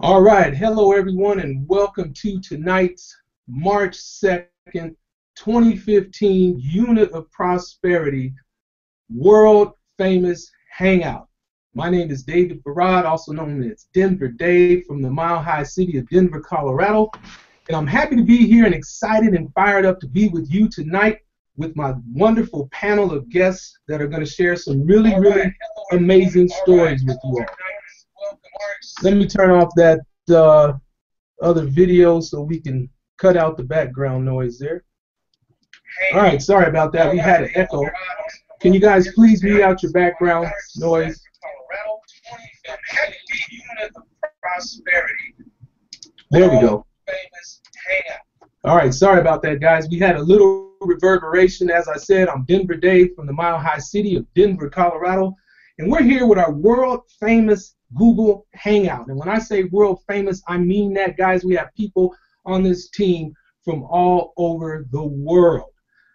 All right, hello everyone, and welcome to tonight's March 2nd, 2015 Unit of Prosperity World Famous Hangout. My name is David Farad, also known as Denver Dave, from the Mile High city of Denver, Colorado. And I'm happy to be here and excited and fired up to be with you tonight with my wonderful panel of guests that are going to share some really amazing stories with you all. Let me turn off that other video so we can cut out the background noise there. All right, sorry about that. We had an echo. Can you guys please mute out your background noise? There we go. All right, sorry about that, guys. We had a little reverberation. As I said, I'm Denver Dave from the Mile High city of Denver, Colorado, and we're here with our world famous Google Hangout. And when I say world famous, I mean that, guys. We have people on this team from all over the world.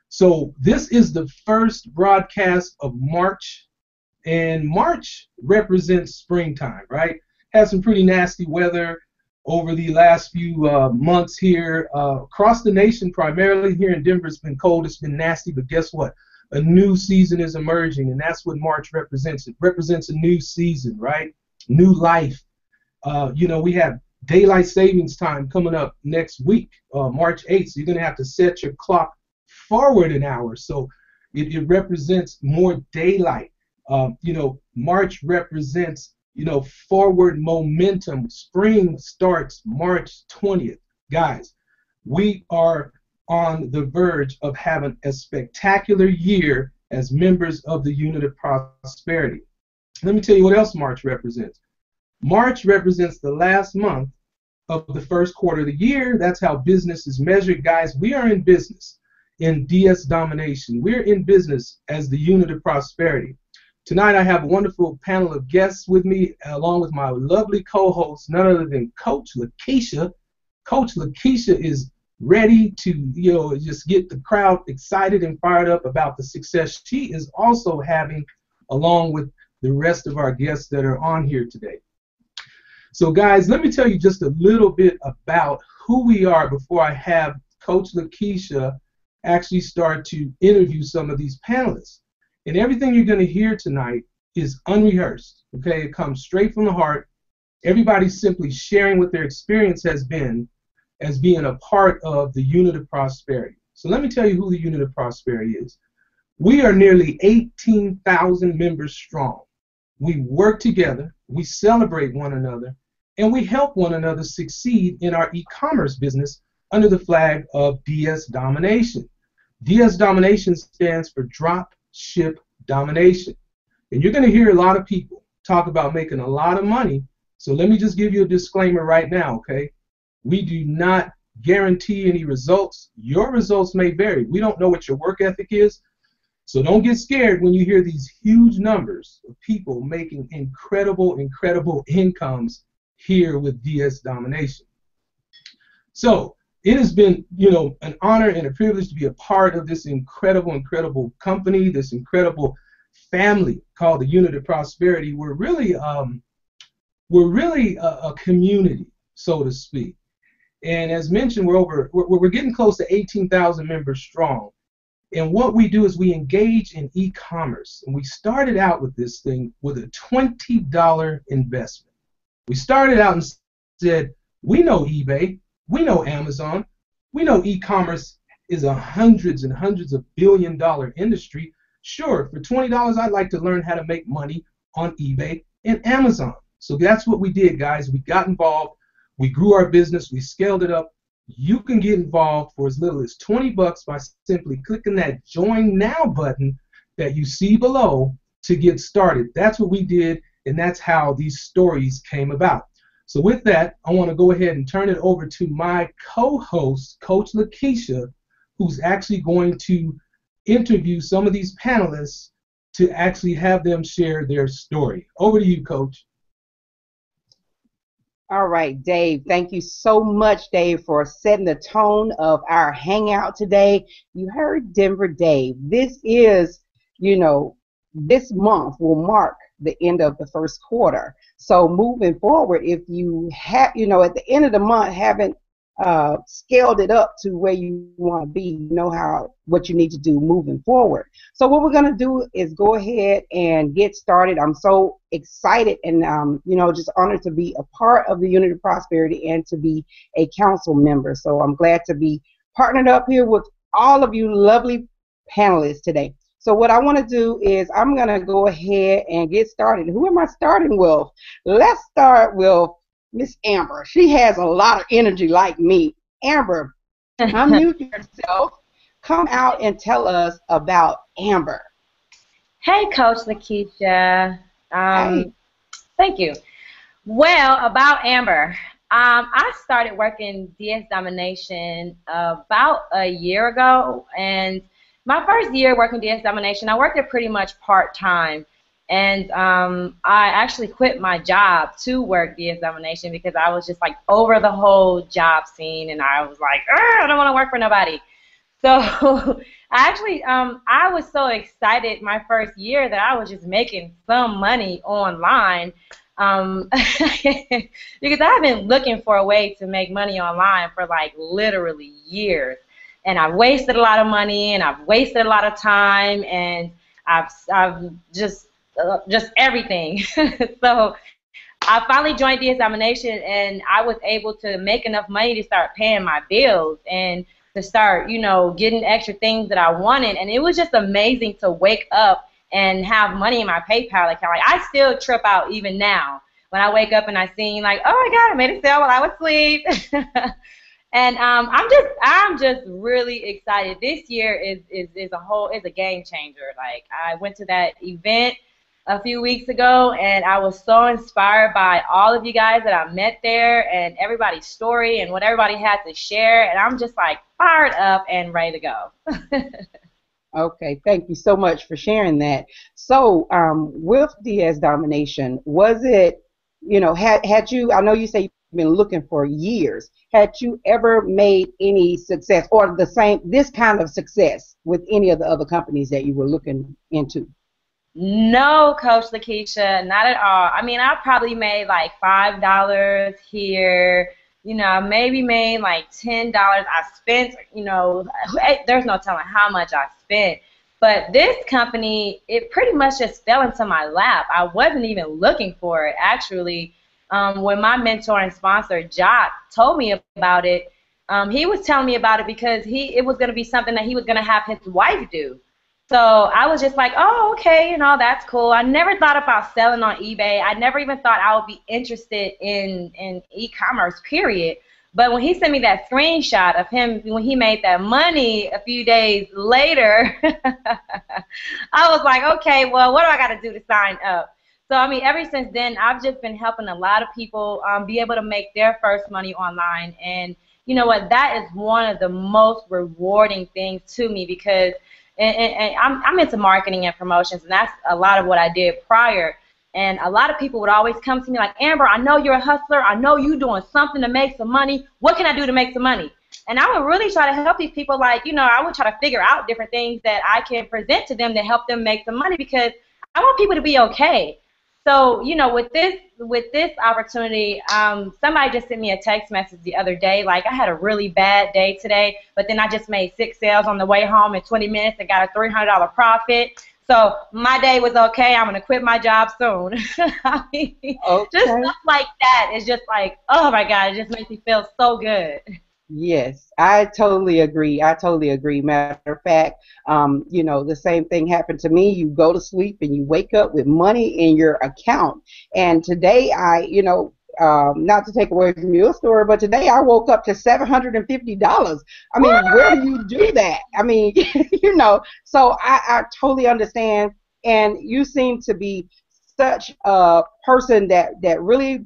So this is the first broadcast of March, and March represents springtime, right? Had some pretty nasty weather over the last few months here across the nation. Primarily here in Denver, it's been cold, it's been nasty, but guess what? A new season is emerging, and that's what March represents. It represents a new season, right? New life. You know, we have daylight savings time coming up next week, March 8th. So you're going to have to set your clock forward an hour. So it represents more daylight. You know, March represents, you know, forward momentum. Spring starts March 20th. Guys, we are on the verge of having a spectacular year as members of the Unit of Prosperity. Let me tell you what else March represents. March represents the last month of the first quarter of the year. That's how business is measured, guys. We are in business in DS Domination. We're in business as the Unit of Prosperity. Tonight I have a wonderful panel of guests with me, along with my lovely co-host, none other than Coach Lakeisha. Coach Lakeisha is ready to, you know, just get the crowd excited and fired up about the success she is also having, along with the rest of our guests that are on here today. So guys, let me tell you just a little bit about who we are before I have Coach Lakeisha actually start to interview some of these panelists. And everything you're going to hear tonight is unrehearsed, okay? It comes straight from the heart. Everybody's simply sharing what their experience has been as being a part of the Unit of Prosperity. So let me tell you who the Unit of Prosperity is. We are nearly 18,000 members strong. We work together, we celebrate one another, and we help one another succeed in our e-commerce business under the flag of DS Domination. DS Domination stands for Drop Ship Domination. And you're going to hear a lot of people talk about making a lot of money. So let me just give you a disclaimer right now, okay? We do not guarantee any results. Your results may vary. We don't know what your work ethic is. So don't get scared when you hear these huge numbers of people making incredible incomes here with DS Domination. So it has been, you know, an honor and a privilege to be a part of this incredible company, this incredible family called the Unit of Prosperity. We're really a community, so to speak. And as mentioned, we're getting close to 18,000 members strong. And what we do is we engage in e-commerce. And we started out with this thing with a $20 investment. We started out and said, we know eBay, we know Amazon, we know e-commerce is a hundreds and hundreds of billion-dollar industry. Sure, for $20, I'd like to learn how to make money on eBay and Amazon. So that's what we did, guys. We got involved. We grew our business. We scaled it up. You can get involved for as little as $20 by simply clicking that Join Now button that you see below to get started. That's what we did, and that's how these stories came about. So with that, I want to go ahead and turn it over to my co-host, Coach Lakeisha, who's actually going to interview some of these panelists to actually have them share their story. Over to you, Coach. All right, Dave, thank you so much, Dave, for setting the tone of our hangout today. You heard Denver Dave. This is, you know, this month will mark the end of the first quarter. So moving forward, if you have, at the end of the month haven't scaled it up to where you want to be, you know what you need to do moving forward. So what we're going to do is go ahead and get started. I'm so excited and just honored to be a part of the Unity of Prosperity and to be a council member. So I'm glad to be partnered up here with all of you lovely panelists today. So what I want to do is I'm going to go ahead and get started. Who am I starting with? Let's start with Miss Amber. She has a lot of energy like me. Amber, unmute yourself. Come out and tell us about Amber. Hey, Coach Lakeisha. Hey. Thank you. Well, about Amber, I started working DS Domination about a year ago, and my first year working DS Domination, I worked it pretty much part-time. And I actually quit my job to work DS Domination because I was just like over the whole job scene, and I was like, I don't want to work for nobody. So I was so excited my first year that I was just making some money online because I've been looking for a way to make money online for like literally years. And I've wasted a lot of money, and I've wasted a lot of time, and I've just everything. So I finally joined DS Domination, and I was able to make enough money to start paying my bills and to start, getting extra things that I wanted. And it was just amazing to wake up and have money in my PayPal account. Like, I still trip out even now when I wake up and I see like, oh my God, I made a sale while I was asleep. And I'm just really excited. This year is a game changer. Like, I went to that event a few weeks ago, and I was so inspired by all of you guys that I met there and everybody's story and what everybody had to share, and I'm just like fired up and ready to go. Okay, thank you so much for sharing that. So with DS Domination, was it, had you, I know you say you've been looking for years, had you ever made any success or this kind of success with any of the other companies that you were looking into? No, Coach Lakeisha, not at all. I mean, I probably made like $5 here, maybe made like $10. I spent, there's no telling how much I spent. But this company, it pretty much just fell into my lap. I wasn't even looking for it, actually. When my mentor and sponsor, Jock, told me about it, he was telling me about it because it was going to be something that he was going to have his wife do. So I was just like, oh, okay, that's cool. I never thought about selling on eBay. I never even thought I would be interested in e-commerce, period. But when he sent me that screenshot of him when he made that money a few days later, I was like, okay, well, what do I got to do to sign up? So, I mean, ever since then, I've just been helping a lot of people be able to make their first money online. And you know what? That is one of the most rewarding things to me because I'm into marketing and promotions, and that's a lot of what I did prior. And a lot of people would always come to me like, Amber, I know you're a hustler. I know you're doing something to make some money. What can I do to make some money? And I would really try to help these people. Like, I would try to figure out different things that I can present to them to help them make some money because I want people to be okay. So, with this opportunity, somebody just sent me a text message the other day. Like, I had a really bad day today, but then I just made 6 sales on the way home in 20 minutes and got a $300 profit. So my day was okay. I'm going to quit my job soon. I mean, okay. Just stuff like that. It's just like, oh, my God, it just makes me feel so good. Yes, I totally agree. Matter of fact, the same thing happened to me. You go to sleep and you wake up with money in your account. And today not to take away from your story, but today I woke up to $750. I mean, where do you do that? I mean, so I totally understand. And you seem to be such a person that really,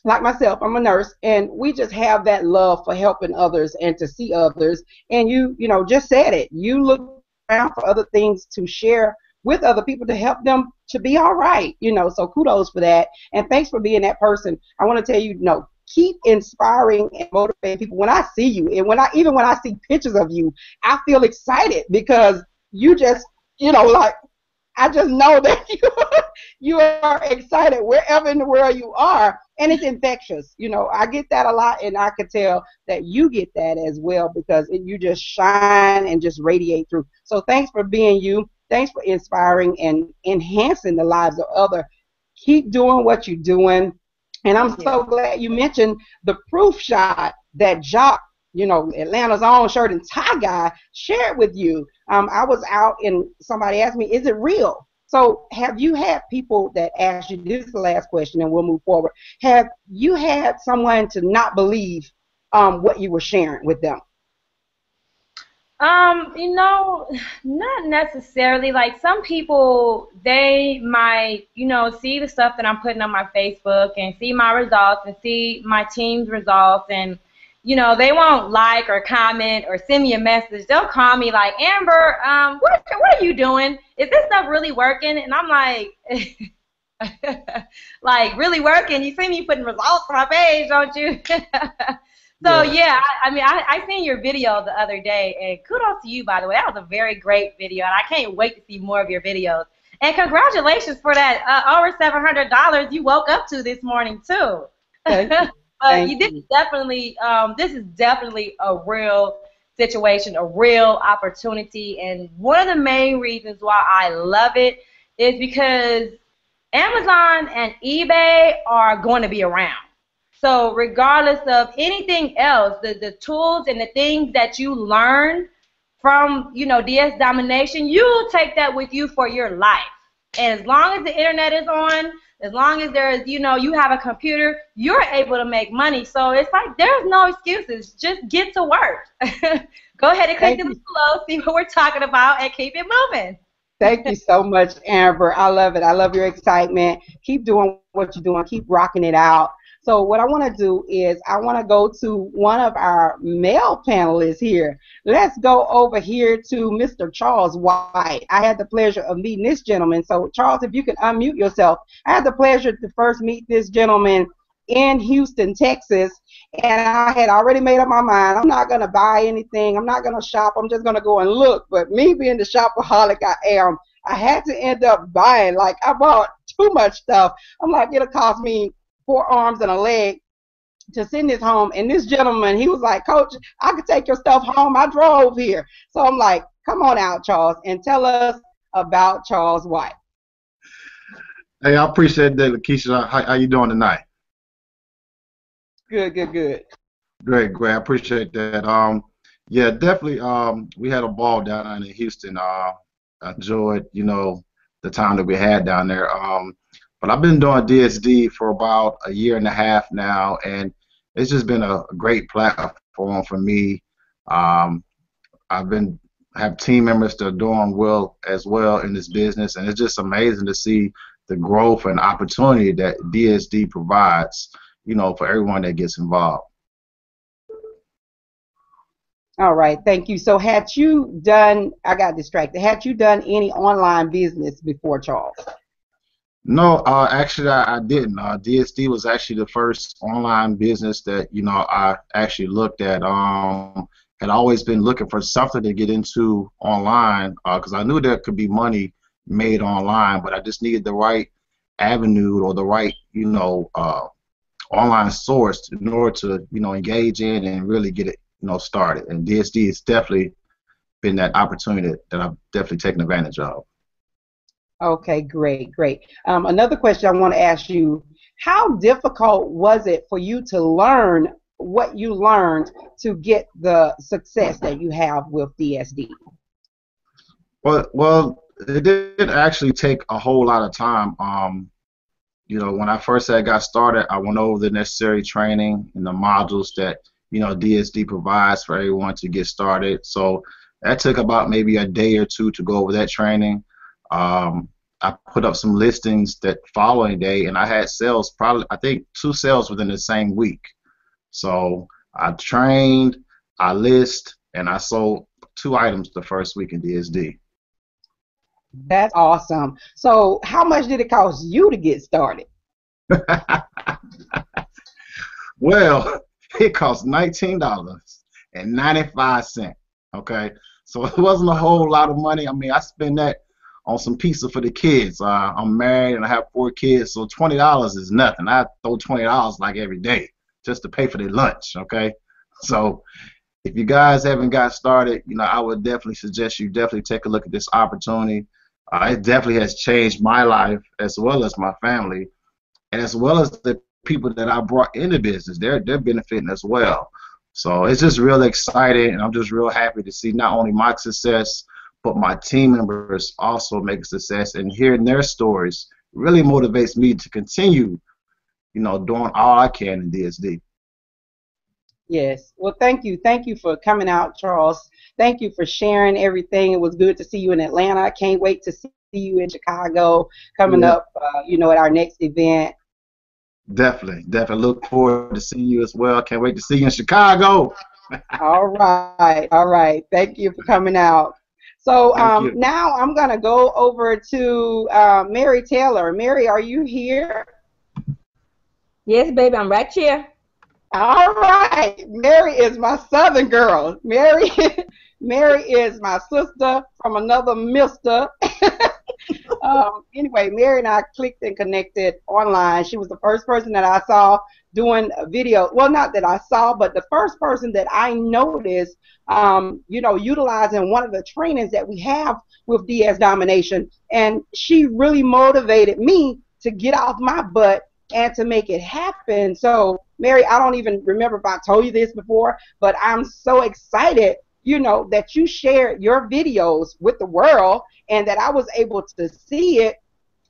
like myself, I'm a nurse, and we just have that love for helping others and to see others. And you just said it. You look around for other things to share with other people to help them to be all right. So kudos for that. And thanks for being that person. I want to tell you, keep inspiring and motivating people. When I see you, and when I see pictures of you, I feel excited because you just, like, I just know that you are excited wherever in the world you are, and it's infectious. You know, I get that a lot, and I could tell that you get that as well because you just shine and just radiate through. So thanks for being you. Thanks for inspiring and enhancing the lives of others. Keep doing what you're doing. And I'm so glad you mentioned the proof shot that Jock, you know, Atlanta's own shirt and tie guy, shared with you. I was out and somebody asked me, is it real? So have you had people that ask you, this is the last question and we'll move forward. Have you had someone to not believe what you were sharing with them? You know, not necessarily. Like some people, they might, you know, see the stuff that I'm putting on my Facebook and see my results and see my team's results, and you know, they won't like or comment or send me a message. They'll call me like, Amber, what are you doing? Is this stuff really working? And I'm like, like, really working? You see me putting results on my page, don't you? So yeah, I mean, I seen your video the other day, and kudos to you, by the way. That was a very great video, and I can't wait to see more of your videos. And congratulations for that over $700 you woke up to this morning too. But you did definitely. This is definitely a real situation, a real opportunity, and one of the main reasons why I love it is because Amazon and eBay are going to be around. So regardless of anything else, the tools and the things that you learn from, you know, DS Domination, you'll take that with you for your life. And as long as the internet is on, as long as there is, you know, you have a computer, you're able to make money. So it's like there's no excuses. Just get to work. Go ahead and click the link below, see what we're talking about, and keep it moving. Thank you so much, Amber. I love it. I love your excitement. Keep doing what you're doing. Keep rocking it out. So what I want to do is I want to go to one of our male panelists here. Let's go over here to Mr. Charles White. I had the pleasure of meeting this gentleman. So Charles, if you can unmute yourself. I had the pleasure to first meet this gentleman in Houston, Texas, and I had already made up my mind. I'm not going to buy anything. I'm not going to shop. I'm just going to go and look. But me being the shopaholic I am, I had to end up buying. Like, I bought too much stuff. I'm like, it'll cost me 4 arms and a leg to send this home. And this gentleman, he was like, Coach, I could take your stuff home. I drove here. So I'm like, come on out, Charles, and tell us about Charles White. Hey, I appreciate that, Lakeisha. How you doing tonight? Good, good, good. Great, great. I appreciate that. Yeah, definitely. We had a ball down in Houston. I enjoyed, you know, the time that we had down there. But I've been doing DSD for about 1.5 years now, and it's just been a great platform for me. Have team members that are doing well as well in this business, and it's just amazing to see the growth and opportunity that DSD provides, you know, for everyone that gets involved. All right, thank you. So had you done, I got distracted, had you done any online business before, Charles? No, actually I didn't. DSD was actually the first online business that, you know, I actually looked at. Had always been looking for something to get into online because I knew there could be money made online, but I just needed the right avenue or the right, you know, online source in order to, you know, engage in and really get it, you know, started. And DSD has definitely been that opportunity that I've definitely taken advantage of. Okay, great, great. Another question I want to ask you, how difficult was it for you to learn what you learned to get the success that you have with DSD? Well, it didn't actually take a whole lot of time. You know, when I first got started, I went over the necessary training and the modules that, you know, DSD provides for everyone to get started. So that took about maybe a day or two to go over that training. I put up some listings that following day, and I had sales, probably I think 2 sales within the same week. So I trained, I list, and I sold 2 items the first week in DSD. That's awesome. So how much did it cost you to get started? Well, it cost $19.95. Okay, so it wasn't a whole lot of money. I mean, I spent that on some pizza for the kids. I'm married and I have 4 kids, so $20 is nothing. I throw $20 like every day just to pay for their lunch, okay? So if you guys haven't got started, I would definitely suggest you definitely take a look at this opportunity. It definitely has changed my life as well as my family, and as well as the people that I brought into business. They're benefiting as well. So it's just real exciting, and I'm just real happy to see not only my success, but my team members also make a success, and hearing their stories really motivates me to continue, doing all I can in DSD. Yes. Well, thank you. Thank you for coming out, Charles. Thank you for sharing everything. It was good to see you in Atlanta. I can't wait to see you in Chicago coming up, at our next event. Definitely. Look forward to seeing you as well. Can't wait to see you in Chicago. All right. Thank you for coming out. So now I'm going to go over to Mary Taylor. Mary, are you here? Yes, baby, I'm right here. All right. Mary is my Southern girl. Mary is my sister from another mister. Anyway, Mary and I clicked and connected online. She was the first person that I saw doing a video. Well, not that I saw, but the first person that I noticed, utilizing one of the trainings that we have with DS Domination. And she really motivated me to get off my butt and to make it happen. So, Mary, I don't even remember if I told you this before, but I'm so excited, that you shared your videos with the world and that I was able to see it.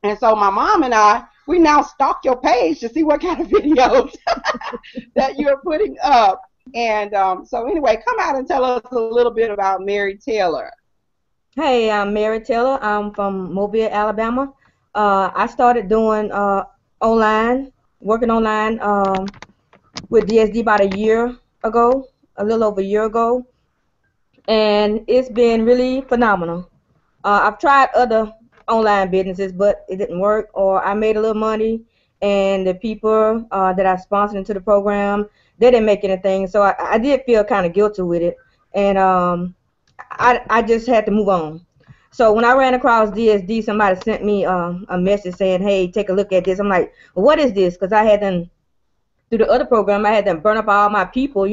And so my mom and I, we now stalk your page to see what kind of videos that you're putting up. And so anyway, come out and tell us a little bit about Mary Taylor. Hey, I'm Mary Taylor. I'm from Mobile, Alabama. I started doing working online with DSD about a little over a year ago, and it's been really phenomenal. I've tried other online businesses, but it didn't work, or I made a little money, and the people that I sponsored into the program, they didn't make anything, so I did feel kind of guilty with it, and I just had to move on. So when I ran across DSD, somebody sent me a message saying, hey, take a look at this. I'm like, well, what is this? Because I had them, through the other program, I had them burn up all my people,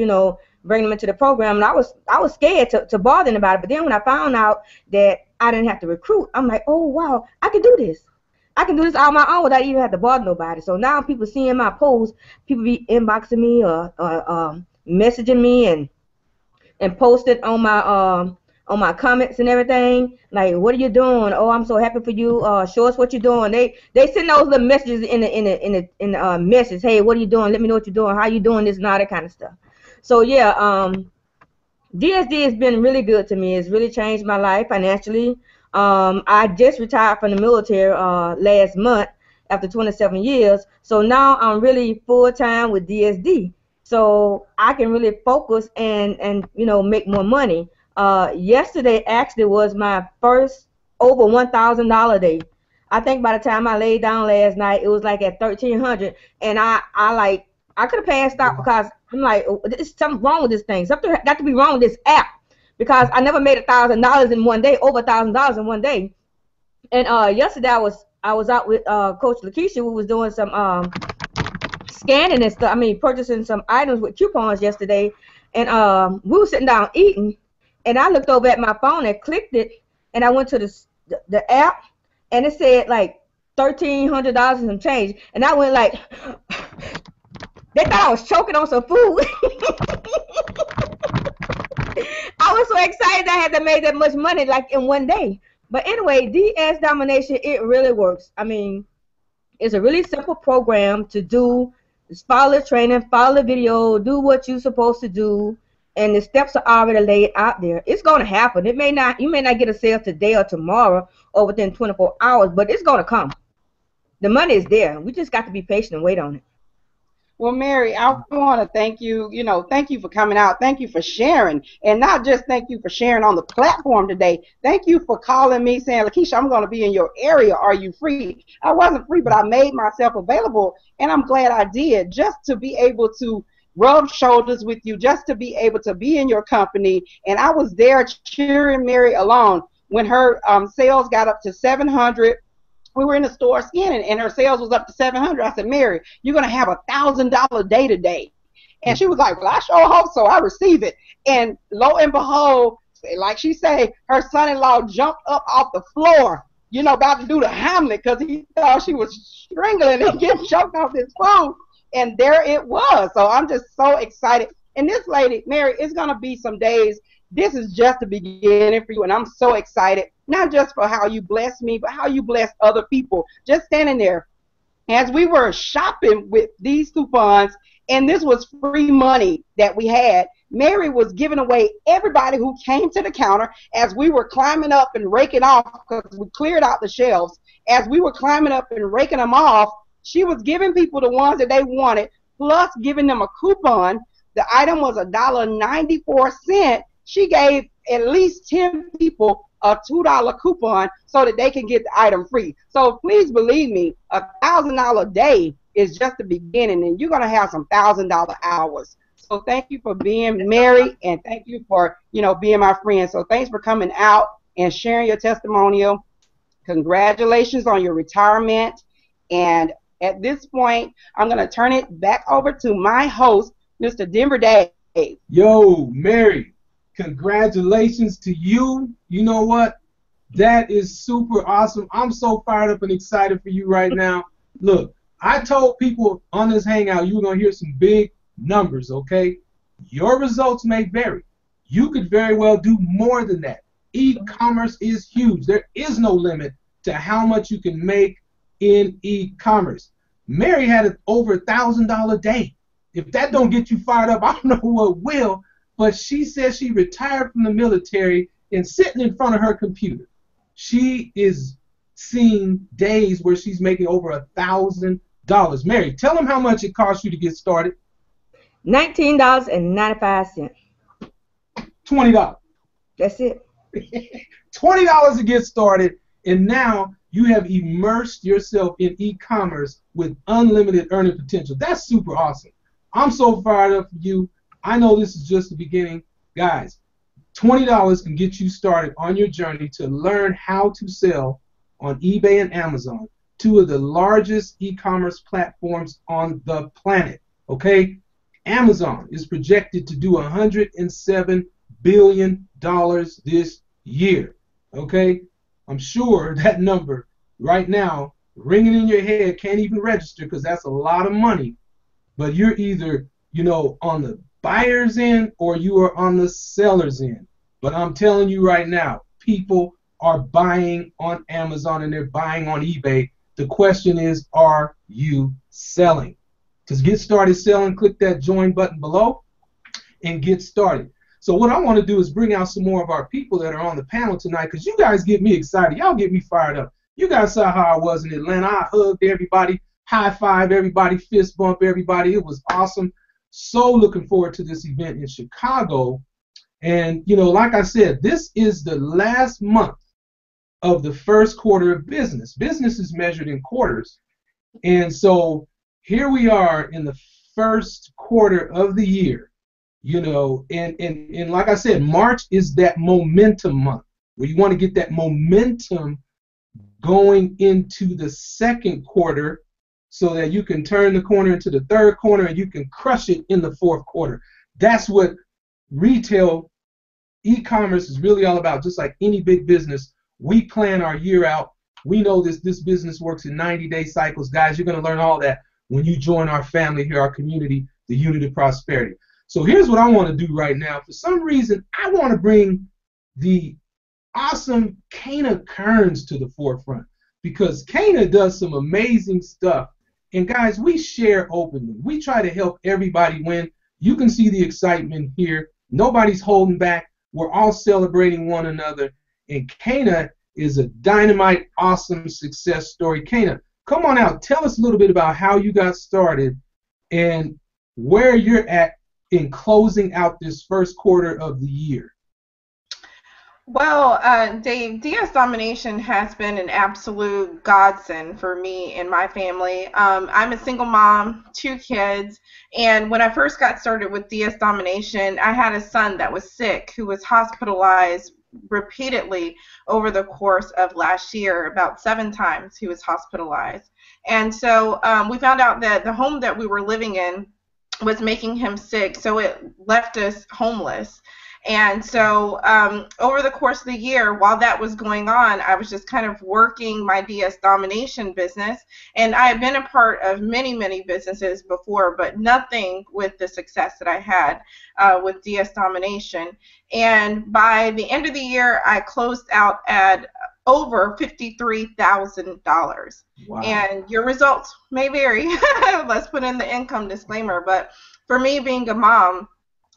bring them into the program, and I was scared to bother them about it. But then when I found out that I didn't have to recruit, I'm like, oh, wow, I can do this. I can do this on my own without even have to bother nobody. So now people seeing my posts, people be inboxing me or messaging me and posted on my comments and everything, like, what are you doing? Oh, I'm so happy for you. Show us what you're doing. They send those little messages in the message. Hey, what are you doing? Let me know what you're doing. How you doing this and all that kind of stuff. So yeah, DSD has been really good to me. It's really changed my life financially. I just retired from the military last month after 27 years. So now I'm really full time with DSD. So I can really focus and make more money. Yesterday actually was my first over $1,000 day. I think by the time I laid down last night, it was like at $1,300, and I could have passed out because I'm like, oh, there's something wrong with this thing. Something got to be wrong with this app, because I never made $1,000 in one day, over $1,000 in one day. And yesterday I was out with Coach Lakeisha, who was doing some scanning and stuff. I mean, purchasing some items with coupons yesterday, and we were sitting down eating. And I looked over at my phone and clicked it, and I went to the app, and it said like $1,300 and some change. And I went like, they thought I was choking on some food. I was so excited I had to make that much money like in one day. But anyway, DS Domination, it really works. I mean, it's a really simple program to do. Just follow the training, follow the video, do what you're supposed to do. And the steps are already laid out there. It's going to happen. You may not get a sale today or tomorrow or within 24 hours, but it's going to come. The money is there. We just got to be patient and wait on it. Well, Mary, I want to thank you. Thank you for coming out. Thank you for sharing, and not just thank you for sharing on the platform today. Thank you for calling me saying, Lakeisha, I'm going to be in your area. Are you free? I wasn't free, but I made myself available, and I'm glad I did, just to be able to rub shoulders with you, just to be able to be in your company. And I was there cheering Mary along. when her sales got up to 700. We were in the store scanning, and her sales was up to 700. I said, Mary, you're going to have $1,000 day today. And she was like, well, I sure hope so. I receive it. And lo and behold, like she said, her son-in-law jumped up off the floor, you know, about to do the Hamlet because he thought she was strangling and getting choked off his food. And there it was. So I'm just so excited. And this lady, Mary, it's going to be some days. This is just the beginning for you. And I'm so excited, not just for how you bless me, but how you bless other people. Just standing there. As we were shopping with these coupons, and this was free money that we had, Mary was giving away everybody who came to the counter as we were climbing up and raking off, because we cleared out the shelves. As we were climbing up and raking them off, she was giving people the ones that they wanted, plus giving them a coupon. The item was $1.94. She gave at least 10 people a $2 coupon so that they can get the item free. So please believe me, $1,000 day is just the beginning, and you're going to have some $1,000 hours. So thank you for being Mary, and thank you for, you know, being my friend. So thanks for coming out and sharing your testimonial. Congratulations on your retirement. And at this point, I'm going to turn it back over to my host, Mr. Denver Dave. Yo, Mary, congratulations to you. You know what? That is super awesome. I'm so fired up and excited for you right now. Look, I told people on this hangout you were going to hear some big numbers, okay? Your results may vary. You could very well do more than that. E-commerce is huge. There is no limit to how much you can make in e-commerce. Mary had an over $1,000 day. If that don't get you fired up, I don't know what will. But she says she retired from the military and sitting in front of her computer. She is seeing days where she's making over $1,000. Mary, tell them how much it cost you to get started. $19.95. $20. That's it. $20 to get started, and now you have immersed yourself in e-commerce with unlimited earning potential. That's super awesome. I'm so fired up for you. I know this is just the beginning. Guys, $20 can get you started on your journey to learn how to sell on eBay and Amazon, two of the largest e-commerce platforms on the planet. Okay? Amazon is projected to do $107 billion this year. Okay? I'm sure that number right now, ringing in your head, can't even register because that's a lot of money. But you're either, you know, on the buyer's end or you are on the seller's end. But I'm telling you right now, people are buying on Amazon and they're buying on eBay. The question is, are you selling? To get started selling, click that join button below and get started. So what I want to do is bring out some more of our people that are on the panel tonight, because you guys get me excited. Y'all get me fired up. You guys saw how I was in Atlanta. I hugged everybody, high five everybody, fist bump everybody. It was awesome. So looking forward to this event in Chicago. And, you know, like I said, this is the last month of the first quarter of business. Business is measured in quarters. And so here we are in the first quarter of the year, you know, and like I said, March is that momentum month where you want to get that momentum going into the second quarter so that you can turn the corner into the third quarter and you can crush it in the fourth quarter. That's what retail e-commerce is really all about. Just like any big business, we plan our year out. We know this business works in 90-day cycles. Guys, you're going to learn all that when you join our family here, our community, the Unit of Prosperity. So here's what I want to do right now. For some reason, I want to bring the awesome Kana Kearns to the forefront, because Kana does some amazing stuff. And guys, we share openly. We try to help everybody win. You can see the excitement here. Nobody's holding back. We're all celebrating one another. And Kana is a dynamite, awesome success story. Kana, come on out. Tell us a little bit about how you got started and where you're at in closing out this first quarter of the year. Well, Dave, DS Domination has been an absolute godsend for me and my family. I'm a single mom, 2 kids, and when I first got started with DS Domination, I had a son that was sick who was hospitalized repeatedly over the course of last year. About 7 times he was hospitalized. And so we found out that the home that we were living in was making him sick, so it left us homeless. And so over the course of the year, while that was going on, I was just kind of working my DS Domination business. And I have been a part of many, many businesses before, but nothing with the success that I had with DS Domination. And by the end of the year, I closed out at over $53,000. Wow. And your results may vary. Let's put in the income disclaimer. But for me, being a mom,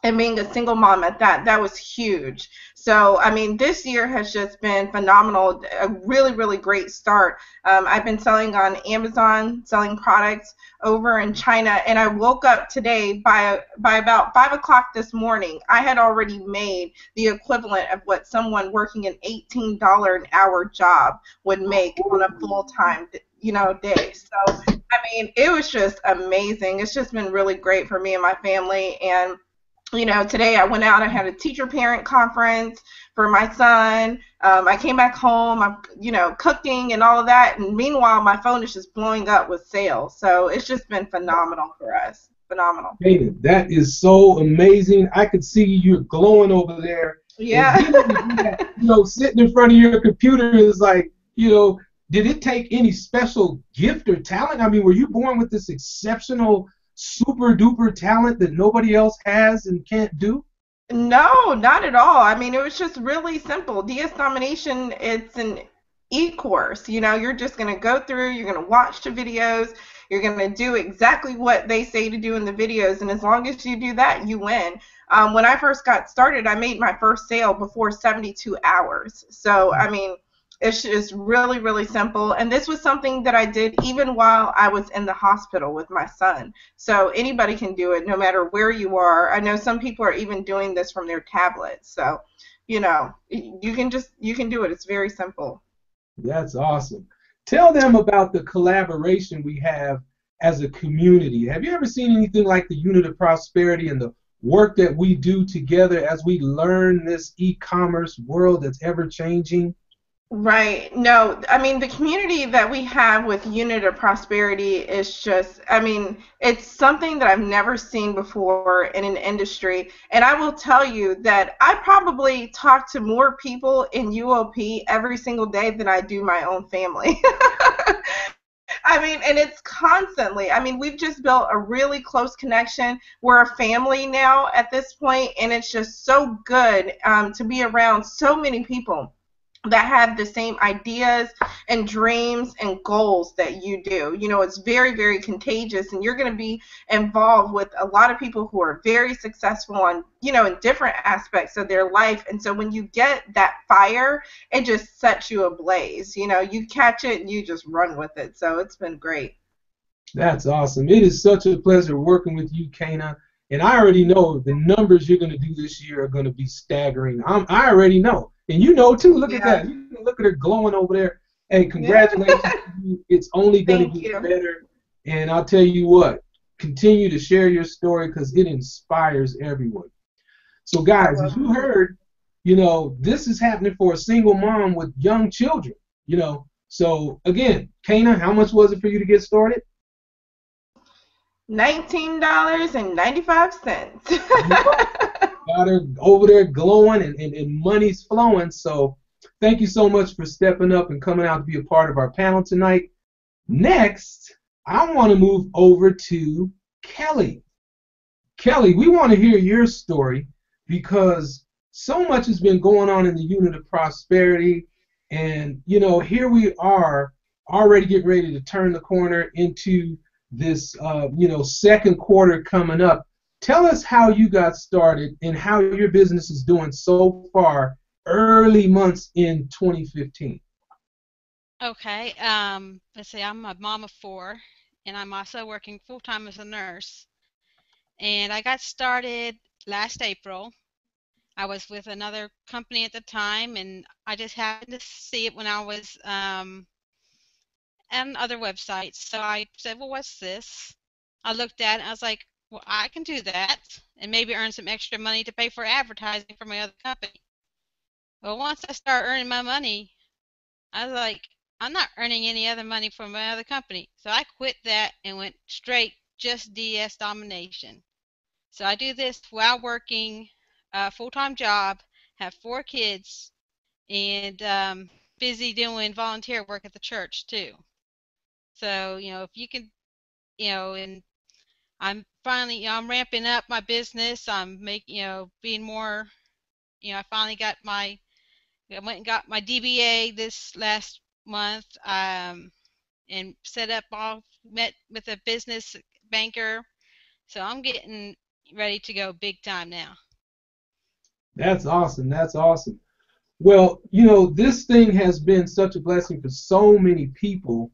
and being a single mom at that, that was huge. So, I mean, this year has just been phenomenal, a really, really great start. I've been selling on Amazon, selling products over in China, and I woke up today by about 5 o'clock this morning. I had already made the equivalent of what someone working an $18 an hour job would make on a full-time, day. So, I mean, it was just amazing. It's just been really great for me and my family. And today I went out, I had a teacher-parent conference for my son. I came back home, I'm, cooking and all of that. And meanwhile, my phone is just blowing up with sales. So it's just been phenomenal for us. Phenomenal. Hey, that is so amazing. I could see you glowing over there. Yeah. And sitting in front of your computer is like, did it take any special gift or talent? I mean, were you born with this exceptional super duper talent that nobody else has and can't do? No, not at all. I mean, it was just really simple. DS Domination, it's an e-course. You're just going to go through, you're going to watch the videos, you're going to do exactly what they say to do in the videos, and as long as you do that, you win. When I first got started, I made my first sale before 72 hours. So, I mean, it's just really, really simple. And this was something that I did even while I was in the hospital with my son. So anybody can do it no matter where you are. I know some people are even doing this from their tablets. So, you can do it. It's very simple. That's awesome. Tell them about the collaboration we have as a community. Have you ever seen anything like the Unit of Prosperity and the work that we do together as we learn this e-commerce world that's ever changing? Right. No, I mean, the community that we have with Unit of Prosperity is just, I mean, it's something that I've never seen before in an industry. And I will tell you that I probably talk to more people in UOP every single day than I do my own family. I mean, and it's constantly, I mean, we've just built a really close connection. We're a family now at this point, and it's just so good to be around so many people that have the same ideas and dreams and goals that you do. It's very, very contagious, and you're going to be involved with a lot of people who are very successful on, in different aspects of their life. And so when you get that fire, it just sets you ablaze. You catch it and you just run with it. So it's been great. That's awesome. It is such a pleasure working with you, Kana. And I already know the numbers you're going to do this year are going to be staggering. I already know. And you know, too. Look at that. You can look at her glowing over there. Hey, congratulations to you. It's only going to get better. And I'll tell you what, continue to share your story because it inspires everyone. So, guys, as you heard, this is happening for a single mom with young children, So, again, Kana, how much was it for you to get started? $19.95. Got her over there glowing and money's flowing. So thank you so much for stepping up and coming out to be a part of our panel tonight. Next, I want to move over to Kelly. Kelly, we want to hear your story because so much has been going on in the Unit of Prosperity. And, here we are already getting ready to turn the corner into this, second quarter coming up. Tell us how you got started and how your business is doing so far, early months in 2015. Okay. Let's see. I'm a mom of 4, and I'm also working full-time as a nurse. And I got started last April. I was with another company at the time, and I just happened to see it when I was on other websites. So I said, well, what's this? I looked at it, and I was like, well, I can do that and maybe earn some extra money to pay for advertising for my other company. Well, once I started earning my money, I was like, I'm not earning any other money from my other company. So I quit that and went straight just DS Domination. So I do this while working a full-time job, have 4 kids, and busy doing volunteer work at the church too. So, if you can, and I'm finally, I'm ramping up my business. I'm making, being more, I finally I went and got my DBA this last month, and set up met with a business banker. So I'm getting ready to go big time now. That's awesome. That's awesome. Well, this thing has been such a blessing for so many people.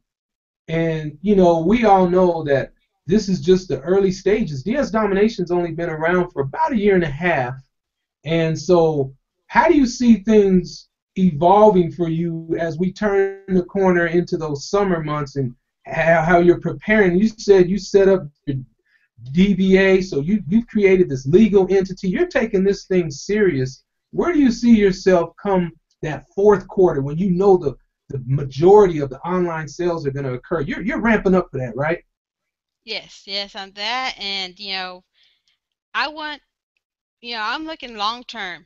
And, we all know that this is just the early stages. DS Domination's only been around for about a year and a half. And so how do you see things evolving for you as we turn the corner into those summer months, and how you're preparing? You said you set up your DBA, so you've created this legal entity. You're taking this thing serious. Where do you see yourself come that fourth quarter when you know the majority of the online sales are going to occur? You're ramping up for that, right? Yes, on that. And, I want, I'm looking long term.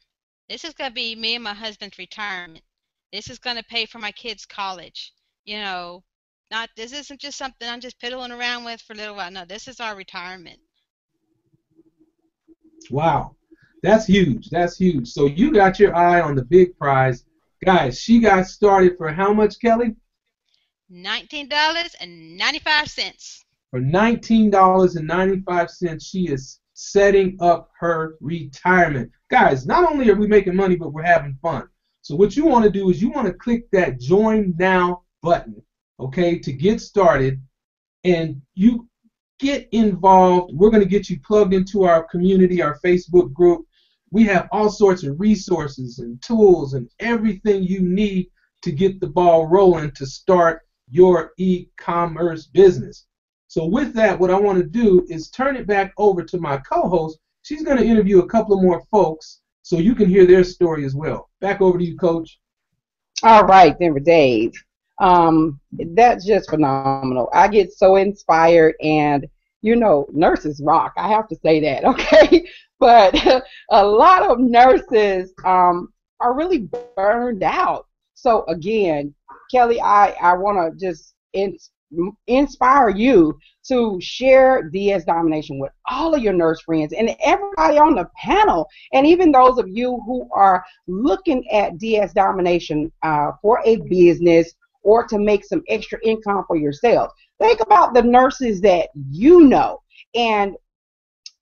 This is going to be me and my husband's retirement. This is going to pay for my kids' college. This isn't just something I'm just piddling around with for a little while. No, this is our retirement. Wow, that's huge. That's huge. So you got your eye on the big prize. Guys, she got started for how much, Kelly? $19.95. For $19.95, she is setting up her retirement. Guys, not only are we making money, but we're having fun. So what you want to do is you want to click that Join Now button, okay, to get started, and you get involved. We're going to get you plugged into our community, our Facebook group. We have all sorts of resources and tools and everything you need to get the ball rolling to start your e-commerce business. So with that, what I want to do is turn it back over to my co-host. She's going to interview a couple of more folks so you can hear their story as well. Back over to you, Coach. All right, Denver Dave. That's just phenomenal. I get so inspired, and nurses rock. I have to say that, okay? But a lot of nurses are really burned out. So again, Kelly, I want to just inspire you to share DS Domination with all of your nurse friends and everybody on the panel, and even those of you who are looking at DS Domination for a business or to make some extra income for yourself. Think about the nurses that you know. And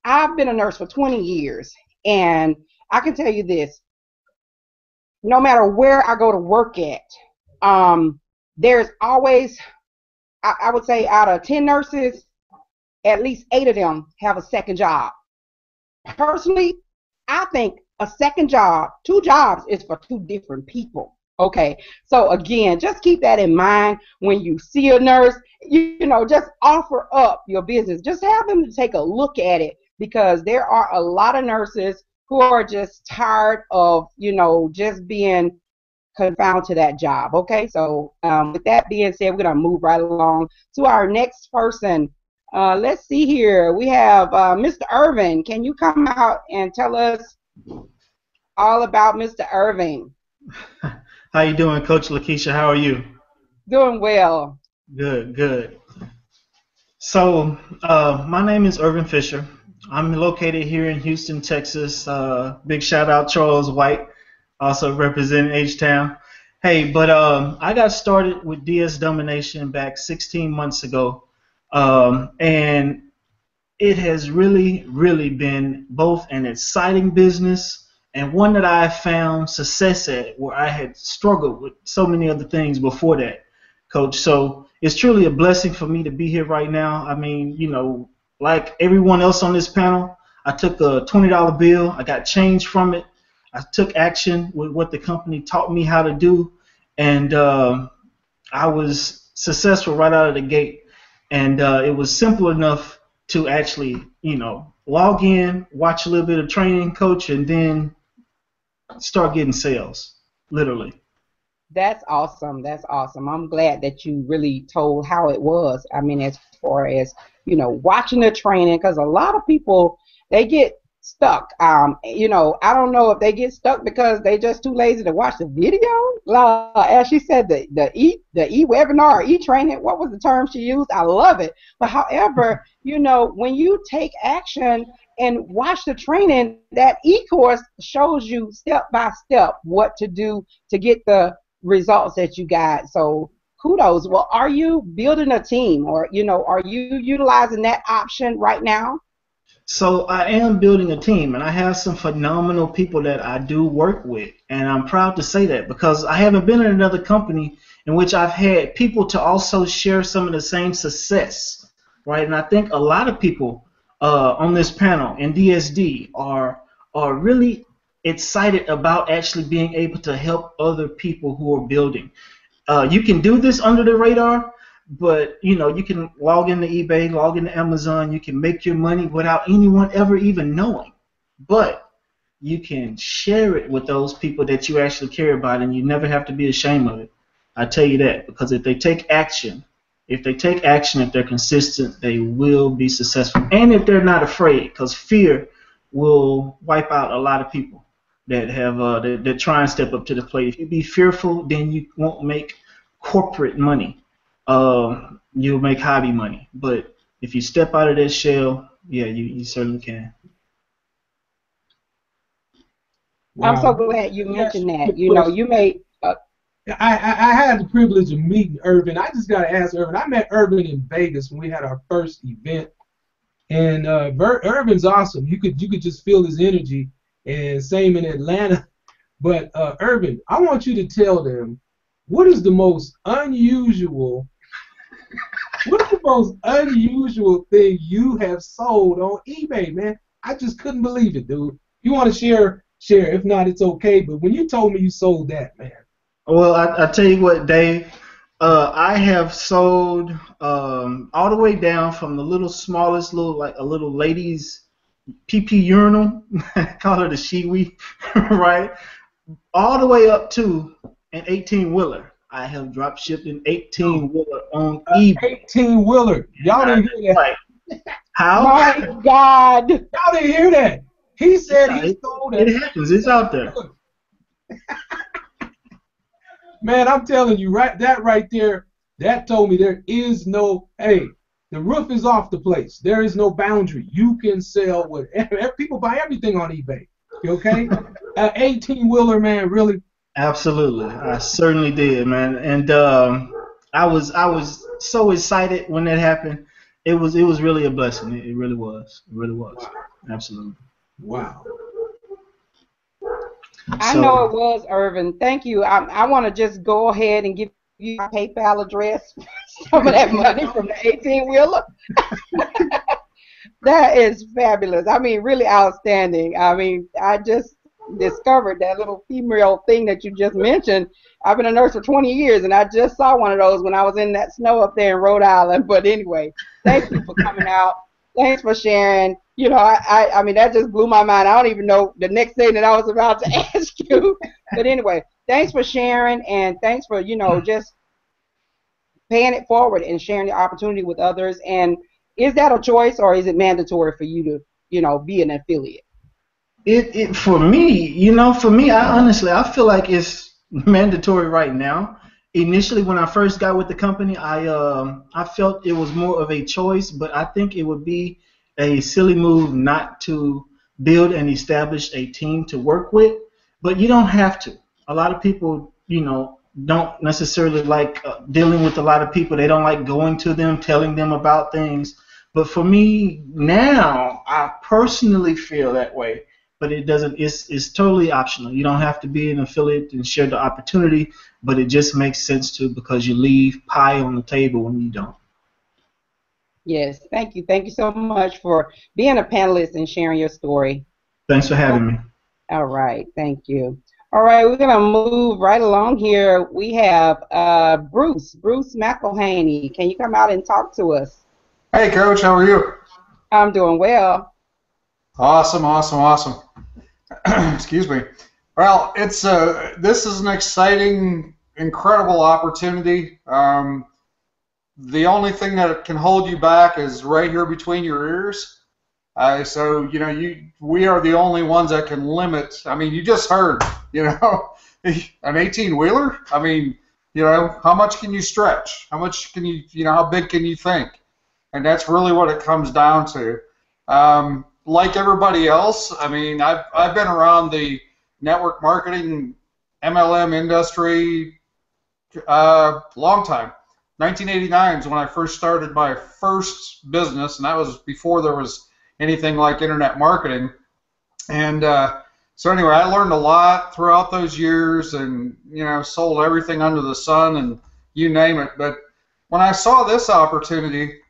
I've been a nurse for 20 years, and I can tell you this: no matter where I go to work at, there's always, I would say, out of 10 nurses, at least 8 of them have a second job. Personally, I think a second job, 2 jobs, is for 2 different people. Okay, so again, just keep that in mind when you see a nurse. Just offer up your business. Just have them to take a look at it, because there are a lot of nurses who are just tired of, just being confounded to that job. Okay, so with that being said, we're going to move right along to our next person. Let's see here. We have Mr. Irvin. Can you come out and tell us all about Mr. Irvin? How you doing, Coach Lakeisha? How are you? Doing well. Good. So, my name is Irvin Fisher. I'm located here in Houston, Texas. Big shout out Charles White, also representing H-Town. Hey, but I got started with DS Domination back 16 months ago, and it has really been both an exciting business and one that I found success at, where I had struggled with so many other things before that, Coach. So it's truly a blessing for me to be here right now. I mean, like everyone else on this panel, I took a $20 bill. I got change from it. I took action with what the company taught me how to do, and I was successful right out of the gate. And it was simple enough to actually, log in, watch a little bit of training, Coach, and then start getting sales. literally. That's awesome. That's awesome. I'm glad that you really told how it was. I mean, as far as, watching the training, because a lot of people, they get stuck. I don't know if they get stuck because they just too lazy to watch the video. As she said, the e-webinar or e-training, what was the term she used? I love it. But however, when you take action and watch the training, that e-course shows you step by step what to do to get the results that you got. So kudos. Well, are you building a team, or are you utilizing that option right now? So I am building a team, and I have some phenomenal people that I do work with, and I'm proud to say that because I haven't been in another company in which I've had people to also share some of the same success, right? And I think a lot of people on this panel in DSD are really excited about actually being able to help other people who are building. You can do this under the radar, but you can log into eBay, log into Amazon, you can make your money without anyone ever even knowing. But you can share it with those people that you actually care about, and you never have to be ashamed of it. I tell you that, because if they take action, if they're consistent, they will be successful. And if they're not afraid, because fear will wipe out a lot of people that have that try and step up to the plate. If you be fearful, then you won't make corporate money. You'll make hobby money. But if you step out of that shell, yeah, you certainly can. Wow. I'm so glad you mentioned that. You made. I had the privilege of meeting Irvin. I just got to ask Irvin. I met Irvin in Vegas when we had our first event, and Irvin's awesome. You could just feel his energy, and same in Atlanta. But Irvin, I want you to tell them what is the most unusual thing you have sold on eBay, man? I just couldn't believe it, dude. You want to share? If not, it's okay. But when you told me you sold that, man. Well, I tell you what, Dave. I have sold all the way down from the smallest like a little lady's pee urinal, call her the shiwi, right? All the way up to an 18-wheeler. I have drop shipped an 18-wheeler on eBay. 18-wheeler. Y'all didn't hear that. Right. How? My God. Y'all didn't hear that. He said he sold it. It happens. It's out there. Man, I'm telling you, that right there, that told me there is no, the roof is off the place. There is no boundary. You can sell whatever. People buy everything on eBay. Okay? An 18-wheeler, man, really. Absolutely. I certainly did, man. And I was so excited when that happened. It was really a blessing. It really was. It really was. Wow. Absolutely. Wow. I know it was, Irvin. Thank you. I want to just go ahead and give you my PayPal address for some of that money from the 18-wheeler. That is fabulous. I mean, really outstanding. I mean, I just discovered that little female thing that you just mentioned. I've been a nurse for 20 years, and I just saw one of those when I was in that snow up there in Rhode Island. But anyway, thank you for coming out. Thanks for sharing. I mean, that just blew my mind. I don't even know the next thing that I was about to ask you. But anyway, thanks for sharing, and thanks for, just paying it forward and sharing the opportunity with others. And is that a choice, or is it mandatory for you to, be an affiliate? For me, I honestly feel like it's mandatory right now. Initially, when I first got with the company, I felt it was more of a choice, but I think it would be a silly move not to build and establish a team to work with. But you don't have to. A lot of people, don't necessarily like dealing with a lot of people. They don't like going to them, telling them about things. But for me now, I personally feel that way. But it doesn't. It's totally optional. You don't have to be an affiliate and share the opportunity, but it just makes sense to, because you leave pie on the table when you don't. Yes, thank you. Thank you so much for being a panelist and sharing your story. Thanks for having me. All right, thank you. All right, we're gonna move right along here. We have Bruce McElhaney. Can you come out and talk to us? Hey, Coach. How are you? I'm doing well. Awesome. Excuse me. Well, it's this is an exciting, incredible opportunity. The only thing that can hold you back is right here between your ears. So you know, we are the only ones that can limit. I mean, you just heard, you know, an 18-wheeler. I mean, you know, how much can you stretch? How much can you know, how big can you think? And that's really what it comes down to. Like everybody else, I mean, I've been around the network marketing MLM industry long time. 1989 is when I first started my first business, and that was before there was anything like internet marketing. And so anyway, I learned a lot throughout those years, and you know, sold everything under the sun, and you name it. But when I saw this opportunity,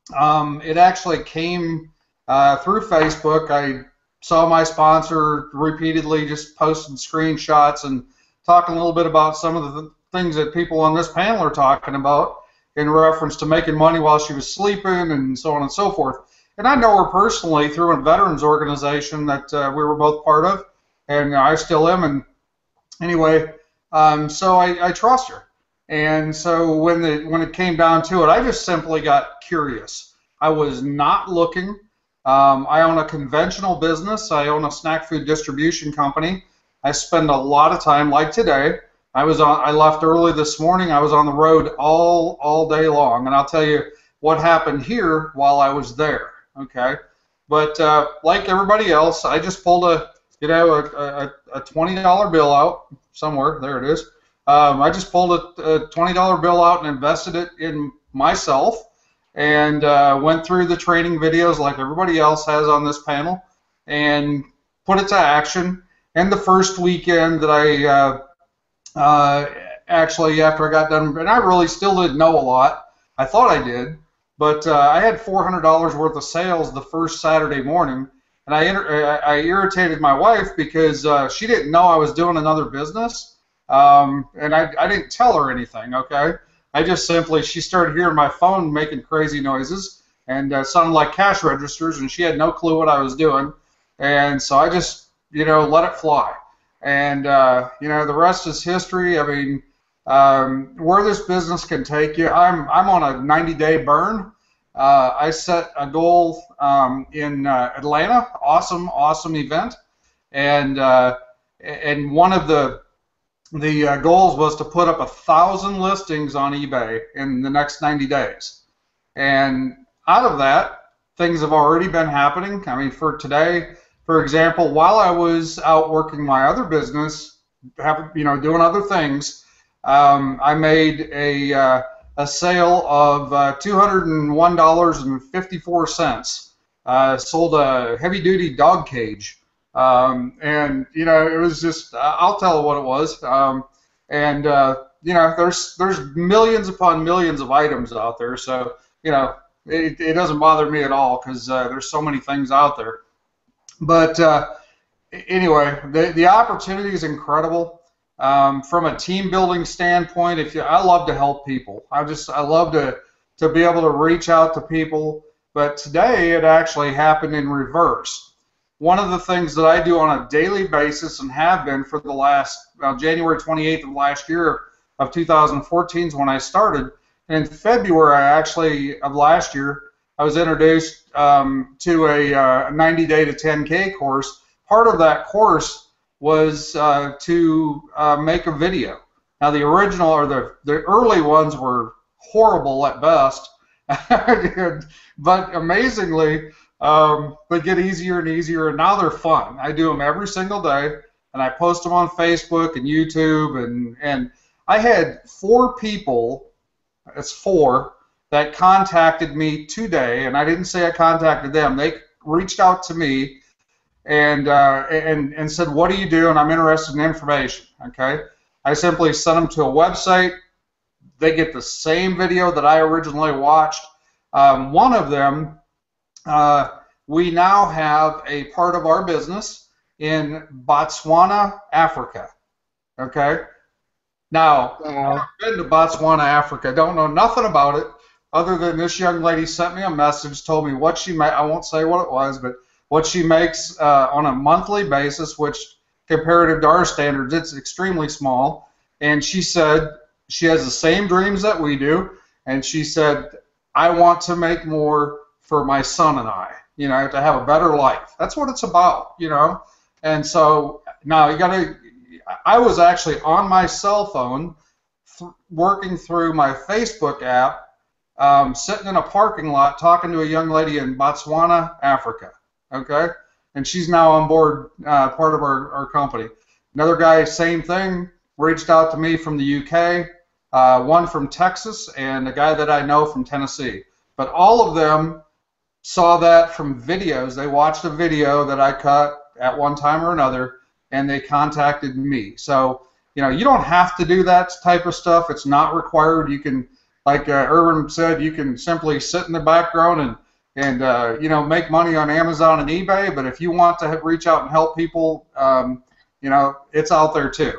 it actually came through Facebook. I saw my sponsor repeatedly just posting screenshots and talking a little bit about some of the things that people on this panel are talking about in reference to making money while she was sleeping and so on and so forth. And I know her personally through a veterans organization that we were both part of, and I still am. And anyway, so I trust her. And so when it came down to it, I just simply got curious. I was not looking. I own a conventional business. I own a snack food distribution company. I spend a lot of time, like today. I left early this morning. I was on the road all day long, and I'll tell you what happened here while I was there. Okay, but like everybody else, I just pulled a $20 bill out somewhere. There it is. I just pulled a $20 bill out and invested it in myself, and went through the training videos like everybody else has on this panel, and put it to action. And the first weekend that I actually, after I got done, and I really still didn't know a lot. I thought I did, but I had $400 worth of sales the first Saturday morning, and I irritated my wife because she didn't know I was doing another business, and I didn't tell her anything. Okay, I just simply, she started hearing my phone making crazy noises and sounded like cash registers, and she had no clue what I was doing, and so I just, you know, let it fly. And you know, the rest is history. I mean, where this business can take you, I'm on a 90-day burn. I set a goal in Atlanta, awesome event, and one of the goals was to put up 1,000 listings on eBay in the next 90 days. And out of that, things have already been happening. I mean, for today, for example, while I was out working my other business, doing other things, I made a sale of $201.54. Sold a heavy-duty dog cage, and you know, it was just, I'll tell you what it was. You know, there's millions upon millions of items out there, so you know, it doesn't bother me at all because there's so many things out there. But anyway, the opportunity is incredible. From a team building standpoint, I love to help people. I love to be able to reach out to people. But today it actually happened in reverse. One of the things that I do on a daily basis and have been for the last January 28th of last year of 2014 is when I started. And in February of last year, I was introduced to a 90-day to 10K course. Part of that course was to make a video. Now, the original or the early ones were horrible at best, but amazingly, they get easier and easier, and now they're fun. I do them every single day, and I post them on Facebook and YouTube, and I had 4 people, it's 4, that contacted me today, and I didn't say I contacted them. They reached out to me and said, "What do you do?" And I'm interested in information. Okay, I simply sent them to a website. They get the same video that I originally watched. One of them, we now have a part of our business in Botswana, Africa. Okay. Now, I've been to Botswana, Africa. Don't know nothing about it other than this young lady sent me a message, told me what she made. I won't say what it was, but what she makes on a monthly basis, which comparative to our standards, it's extremely small. And she said she has the same dreams that we do, and she said, I want to make more for my son and I, you know, to have a better life. That's what it's about, you know. And so now I was actually on my cell phone working through my Facebook app, sitting in a parking lot talking to a young lady in Botswana, Africa, okay? And she's now on board, part of our company. Another guy, same thing, reached out to me from the UK, one from Texas, and a guy that I know from Tennessee. But all of them saw that from videos. They watched a video that I cut at one time or another, and they contacted me. So, you know, you don't have to do that type of stuff. It's not required. You can, like Irwin said, you can simply sit in the background and you know, make money on Amazon and eBay. But if you want to reach out and help people, you know, it's out there too.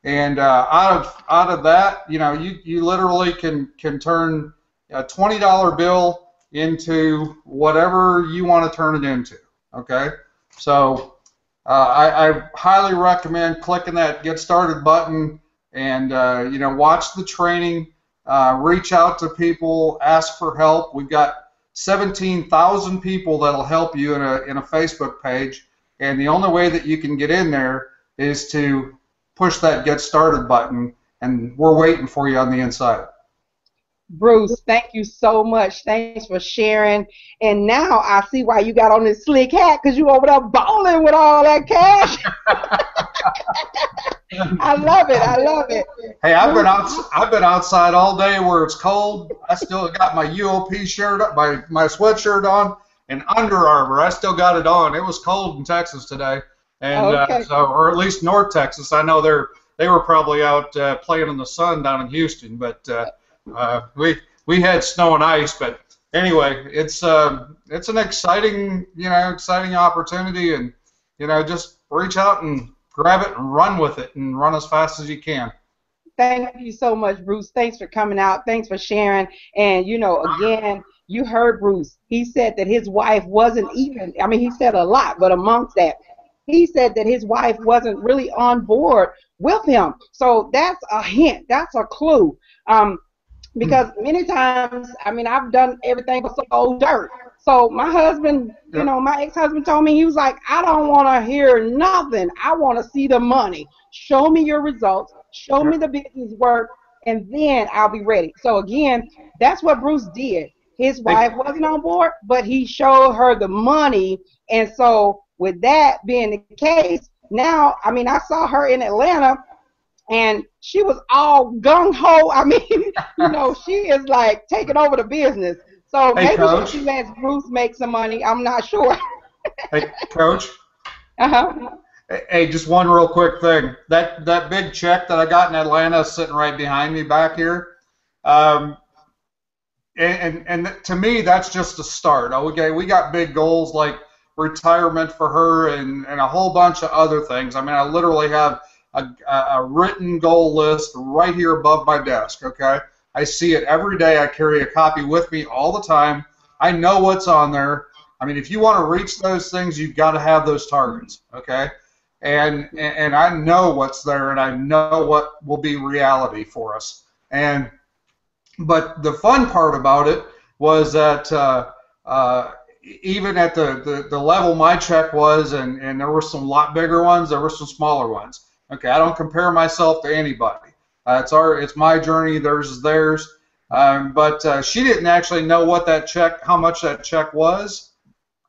And out of that, you know, you literally can turn a $20 bill into whatever you want to turn it into. Okay, so I highly recommend clicking that Get Started button and you know, watch the training, reach out to people, ask for help. We've got 17,000 people that'll help you in a Facebook page, and the only way that you can get in there is to push that Get Started button, and we're waiting for you on the inside. Bruce, thank you so much. Thanks for sharing. And now I see why you got on this slick hat, because you over there balling with all that cash. I love it. I love it. Hey, I've been outside all day where it's cold. I still got my UOP shirt, my sweatshirt on, and Under Armour. I still got it on. It was cold in Texas today, and okay. or at least North Texas. I know they were probably out playing in the sun down in Houston, but we had snow and ice. But anyway, it's an exciting opportunity, and you know, just reach out and grab it and run with it and run as fast as you can. Thank you so much, Bruce. Thanks for coming out. Thanks for sharing. And, you know, again, you heard Bruce. He said that his wife wasn't even, I mean, he said a lot, but amongst that, he said that his wife wasn't really on board with him. So that's a hint. That's a clue. Because many times, I mean, I've done everything but so dirt. So my husband, you know, my ex-husband told me, he was like, I don't want to hear nothing. I want to see the money. Show me your results. Show me the business work, and then I'll be ready. So again, that's what Bruce did. His wife wasn't on board, but he showed her the money. And so with that being the case, now, I mean, I saw her in Atlanta, and she was all gung-ho. I mean, you know, she is like taking over the business. So maybe she lets Bruce make some money. I'm not sure. Hey, Coach. Uh-huh. Hey, just one real quick thing. That big check that I got in Atlanta is sitting right behind me back here. And to me, that's just a start. Okay, we got big goals like retirement for her and a whole bunch of other things. I mean, I literally have a written goal list right here above my desk, okay? I see it every day. I carry a copy with me all the time. I know what's on there. I mean, if you want to reach those things, you've got to have those targets, okay? And I know what's there, and I know what will be reality for us. But the fun part about it was that even at the level my check was, and there were some lot bigger ones, there were some smaller ones. Okay, I don't compare myself to anybody. It's my journey. Theirs is theirs. But she didn't actually know how much that check was,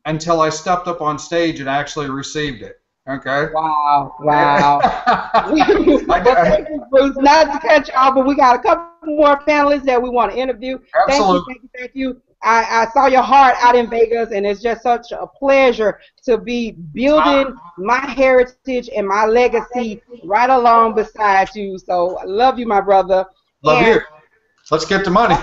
until I stepped up on stage and actually received it. Okay. Wow. Thank you, Bruce. Not to cut you off, but we got a couple more panelists that we want to interview. Absolutely. Thank you. I saw your heart out in Vegas, and it's just such a pleasure to be building my heritage and my legacy right along beside you. So I love you, my brother. Love you. Let's get to money.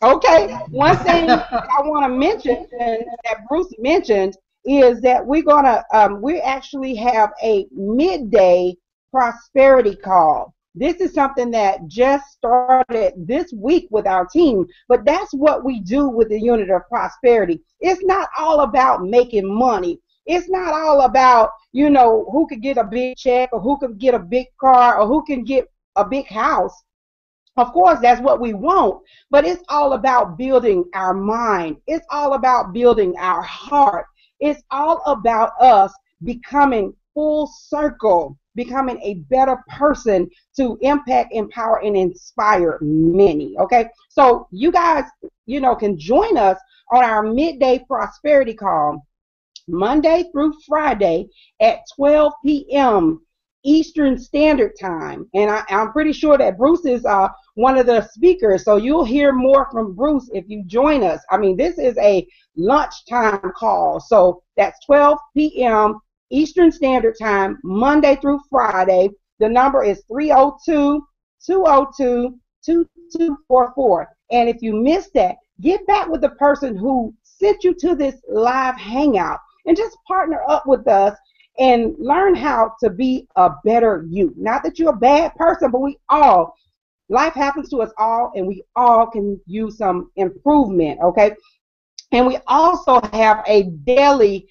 Okay. One thing I want to mention, and that Bruce mentioned, is that we actually have a midday prosperity call. This is something that just started this week with our team, but that's what we do with the unit of prosperity. It's not all about making money. It's not all about, who could get a big check or who could get a big car or who can get a big house. Of course, that's what we want, but it's all about building our mind. It's all about building our heart. It's all about us becoming full circle, becoming a better person to impact, empower, and inspire many. Okay, so you guys, can join us on our midday prosperity call Monday through Friday at 12 p.m. Eastern Standard Time. And I'm pretty sure that Bruce is one of the speakers, so you'll hear more from Bruce if you join us. I mean, this is a lunchtime call, so that's 12 p.m. Eastern Standard Time, Monday through Friday. The number is 302-202-2244. And if you missed that, get back with the person who sent you to this live hangout and just partner up with us and learn how to be a better you. Not that you're a bad person, but life happens to us all, and we all can use some improvement, okay? And we also have a daily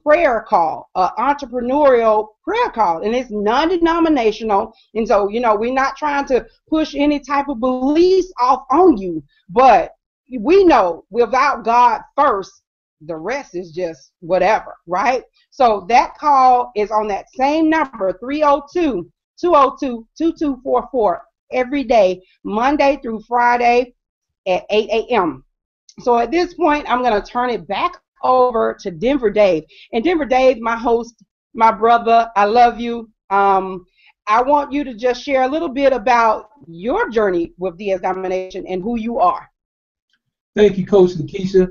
prayer call, entrepreneurial prayer call, and it's non-denominational. And so, we're not trying to push any type of beliefs off on you, but we know without God first, the rest is just whatever, right? So that call is on that same number, 302-202-2244, every day, Monday through Friday at 8 a.m. So at this point, I'm going to turn it back over to Denver Dave. And Denver Dave, my host, my brother, I love you. I want you to just share a little bit about your journey with DS Domination and who you are. Thank you, Coach Lakeisha.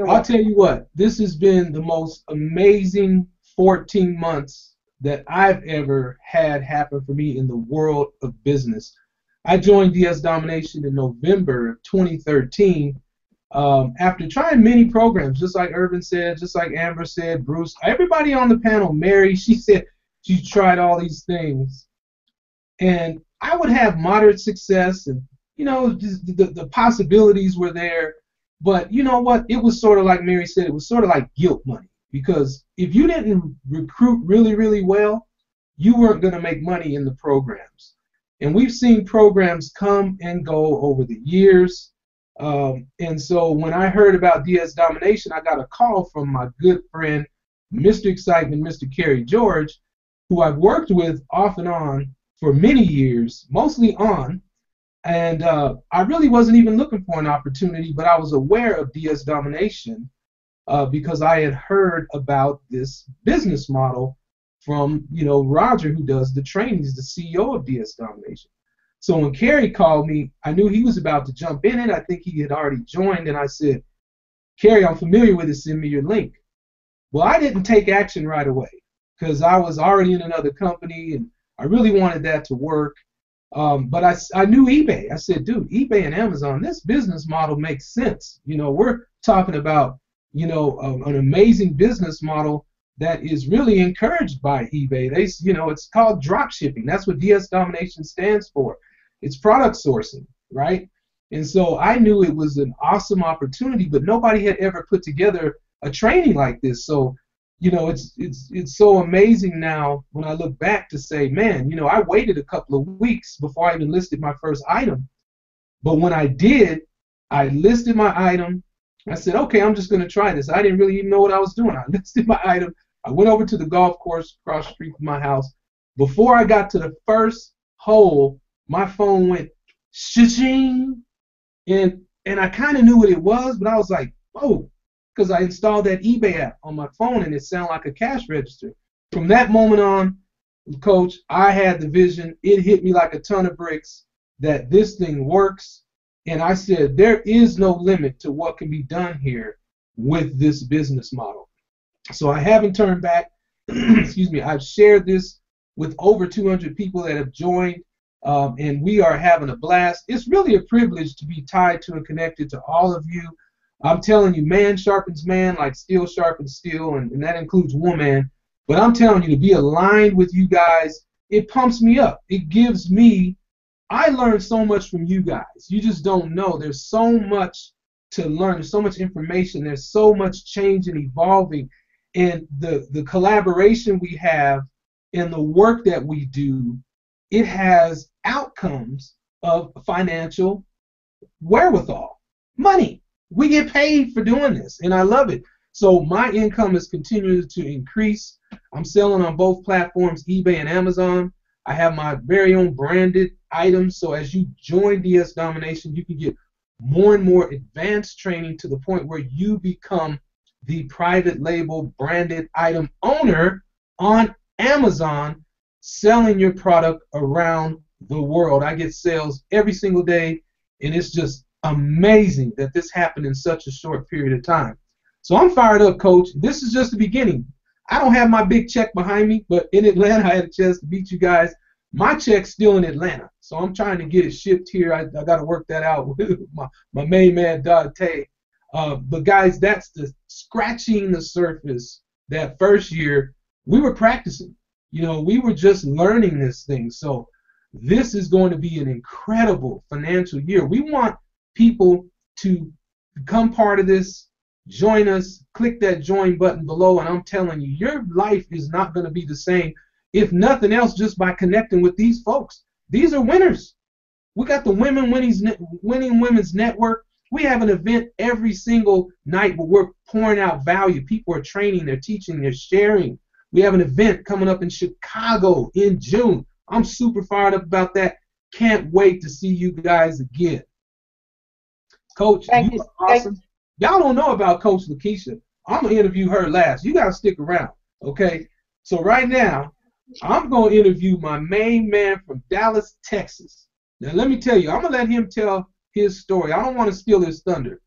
I'll tell you what, this has been the most amazing 14 months that I've ever had happen for me in the world of business. I joined DS Domination in November of 2013 after trying many programs, just like Irvin said, just like Amber said, Bruce, everybody on the panel, Mary, she said she tried all these things. And I would have moderate success, and, the possibilities were there. But you know what? It was sort of like Mary said, it was sort of like guilt money. Because if you didn't recruit really, really well, you weren't going to make money in the programs. And we've seen programs come and go over the years. And so when I heard about DS Domination, I got a call from my good friend, Mr. Excitement, Mr. Kerry George, who I've worked with off and on for many years, mostly on. And I really wasn't even looking for an opportunity, but I was aware of DS Domination because I had heard about this business model from, Roger, who does the trainings, the CEO of DS Domination. So when Kerry called me, I knew he was about to jump in it. I think he had already joined, and I said, Kerry, I'm familiar with it. Send me your link. Well, I didn't take action right away because I was already in another company, and I really wanted that to work. But I knew eBay. I said, dude, eBay and Amazon, this business model makes sense. We're talking about, an amazing business model that is really encouraged by eBay. It's called drop shipping. That's what DS Domination stands for. It's product sourcing, right? And so I knew it was an awesome opportunity, but nobody had ever put together a training like this. So, it's so amazing now when I look back to say, man, I waited a couple of weeks before I even listed my first item. But when I did, I listed my item. I said, okay, I'm just going to try this. I didn't really even know what I was doing. I listed my item. I went over to the golf course across the street from my house. Before I got to the first hole, my phone went shing, and I kind of knew what it was, but I was like, oh, because I installed that eBay app on my phone, and it sounded like a cash register. From that moment on, Coach, I had the vision. It hit me like a ton of bricks that this thing works, and I said there is no limit to what can be done here with this business model. So I haven't turned back. Excuse me. I've shared this with over 200 people that have joined, and we are having a blast. It's really a privilege to be tied to and connected to all of you. I'm telling you, man sharpens man like steel sharpens steel, and that includes woman. But I'm telling you, to be aligned with you guys, it pumps me up. It gives me, I learned so much from you guys. You just don't know. There's so much to learn. There's so much information. There's so much change and evolving. And the collaboration we have and the work that we do, it has outcomes of financial wherewithal, money. We get paid for doing this, and I love it. So my income is continuing to increase. I'm selling on both platforms, eBay and Amazon. I have my very own branded items. So as you join DS Domination, you can get more and more advanced training to the point where you become the private label branded item owner on Amazon, selling your product around the world. I get sales every single day, and it's just amazing that this happened in such a short period of time. So I'm fired up, Coach. This is just the beginning. I don't have my big check behind me, but in Atlanta, I had a chance to meet you guys. My check's still in Atlanta, so I'm trying to get it shipped here. I got to work that out with my main man, Dante. But guys, that's the scratching the surface. That first year, we were practicing. You know, we were just learning this thing. So this is going to be an incredible financial year. We want people to become part of this, join us, click that join button below, and I'm telling you, your life is not going to be the same, if nothing else, just by connecting with these folks. These are winners. We got the Winning Women's Network. We have an event every single night where we're pouring out value. People are training, they're teaching, they're sharing. We have an event coming up in Chicago in June. I'm super fired up about that. Can't wait to see you guys again. Coach, you are awesome. Y'all don't know about Coach Lakeisha. I'm going to interview her last. You got to stick around, okay? So right now, I'm going to interview my main man from Dallas, Texas. Now, let me tell you, I'm going to let him tell his story. I don't want to steal his thunder.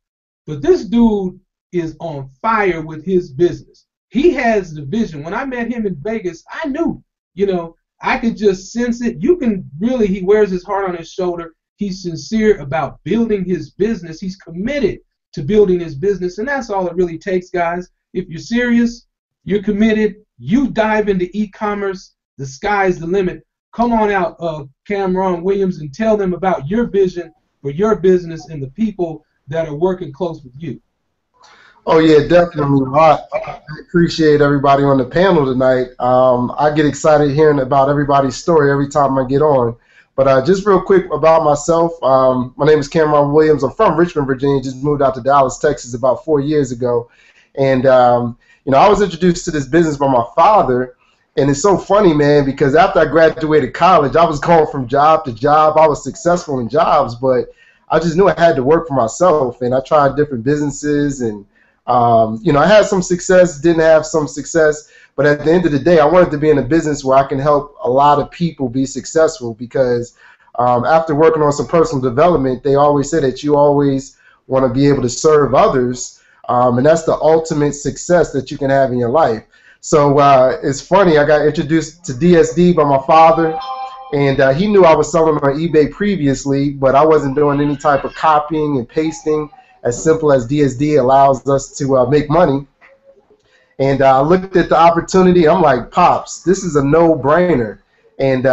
But this dude is on fire with his business. He has the vision. When I met him in Vegas, I knew, you know, I could just sense it. You can really, he wears his heart on his shoulder. He's sincere about building his business. He's committed to building his business, and that's all it really takes, guys. If you're serious, you're committed, you dive into e-commerce, the sky's the limit. Come on out, Cameron Williams, and tell them about your vision for your business and the people that are working close with you. Oh, yeah, definitely. I appreciate everybody on the panel tonight. I get excited hearing about everybody's story every time I get on. But just real quick about myself, my name is Cameron Williams. I'm from Richmond, Virginia. Just moved out to Dallas, Texas about 4 years ago. And, you know, I was introduced to this business by my father. And it's so funny, man, because after I graduated college, I was going from job to job. I was successful in jobs, but I just knew I had to work for myself. And I tried different businesses. And, you know, I had some success, didn't have some success. But at the end of the day, I wanted to be in a business where I can help a lot of people be successful because after working on some personal development, they always say that you always want to be able to serve others, and that's the ultimate success that you can have in your life. So it's funny, I got introduced to DSD by my father, and he knew I was selling on eBay previously, but I wasn't doing any type of copying and pasting, as simple as DSD allows us to make money. And I looked at the opportunity. I'm like, Pops, this is a no-brainer. And,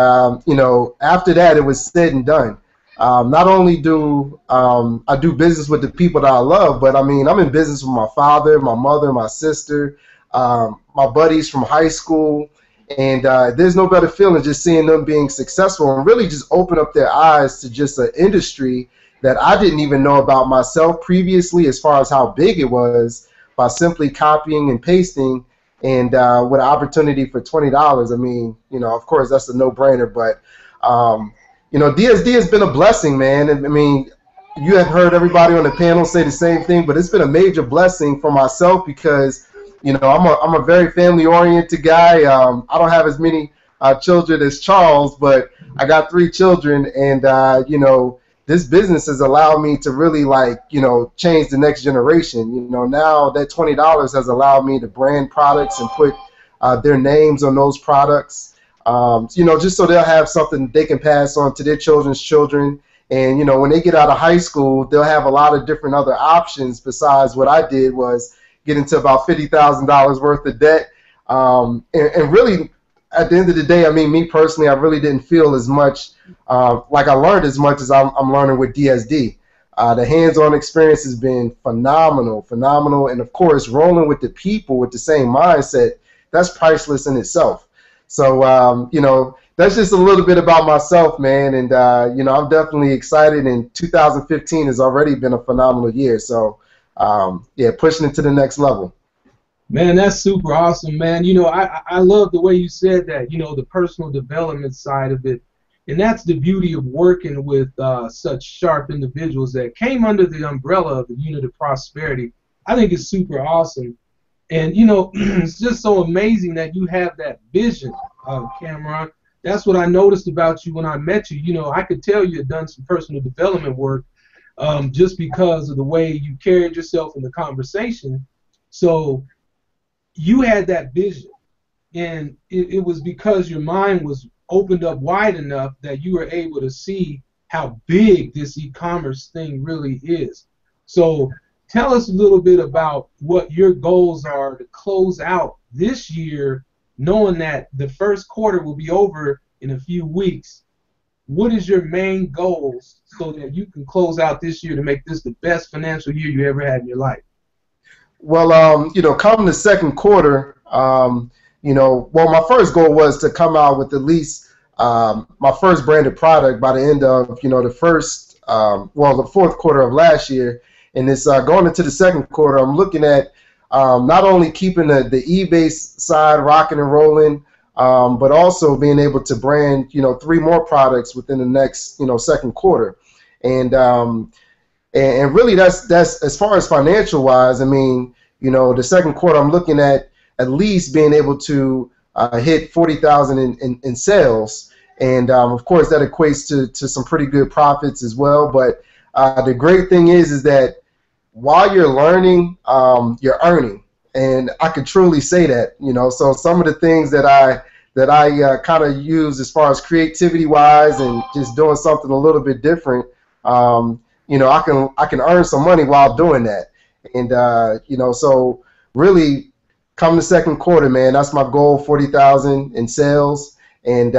you know, after that, it was said and done. Not only do I do business with the people that I love, but, I mean, I'm in business with my father, my mother, my sister, my buddies from high school. And there's no better feeling just seeing them being successful and really just open up their eyes to just an industry that I didn't even know about myself previously as far as how big it was. By simply copying and pasting, and with an opportunity for $20, I mean, you know, of course that's a no-brainer. But you know, DSD has been a blessing, man. And I mean, you have heard everybody on the panel say the same thing, but it's been a major blessing for myself because, you know, I'm a very family-oriented guy. I don't have as many children as Charles, but I got 3 children, and you know, this business has allowed me to really, like, you know, change the next generation. You know, now that $20 has allowed me to brand products and put their names on those products, you know, just so they'll have something they can pass on to their children's children. And, you know, when they get out of high school, they'll have a lot of different other options besides what I did was get into about $50,000 worth of debt. And really, at the end of the day, I mean, me personally, I really didn't feel as much like I learned as much as I'm learning with DSD. The hands-on experience has been phenomenal, phenomenal. And of course, rolling with the people with the same mindset, that's priceless in itself. So, you know, that's just a little bit about myself, man. And, you know, I'm definitely excited. And 2015 has already been a phenomenal year. So, yeah, pushing it to the next level. Man, that's super awesome, man. You know, I love the way you said that, you know, the personal development side of it. And that's the beauty of working with such sharp individuals that came under the umbrella of the Unit of Prosperity. I think it's super awesome. And, you know, it's just so amazing that you have that vision, Cameron. That's what I noticed about you when I met you. You know, I could tell you had done some personal development work just because of the way you carried yourself in the conversation. So you had that vision, and it was because your mind was opened up wide enough that you were able to see how big this e-commerce thing really is. So tell us a little bit about what your goals are to close out this year, knowing that the first quarter will be over in a few weeks. What is your main goals so that you can close out this year to make this the best financial year you ever had in your life? Well, you know, coming the second quarter, you know, well, my first goal was to come out with at least my first branded product by the end of, you know, the fourth quarter of last year. And it's going into the second quarter, I'm looking at not only keeping the eBay side rocking and rolling, but also being able to brand, you know, 3 more products within the next, you know, second quarter. And really that's as far as financial wise. I mean, you know, the second quarter I'm looking at least being able to hit 40,000 in sales, and of course that equates to some pretty good profits as well. But the great thing is that while you're learning, you're earning, and I could truly say that. You know, so some of the things that I kind of use as far as creativity wise and just doing something a little bit different. You know, I can earn some money while doing that. And, you know, so really come the second quarter, man, that's my goal, 40,000 in sales. And,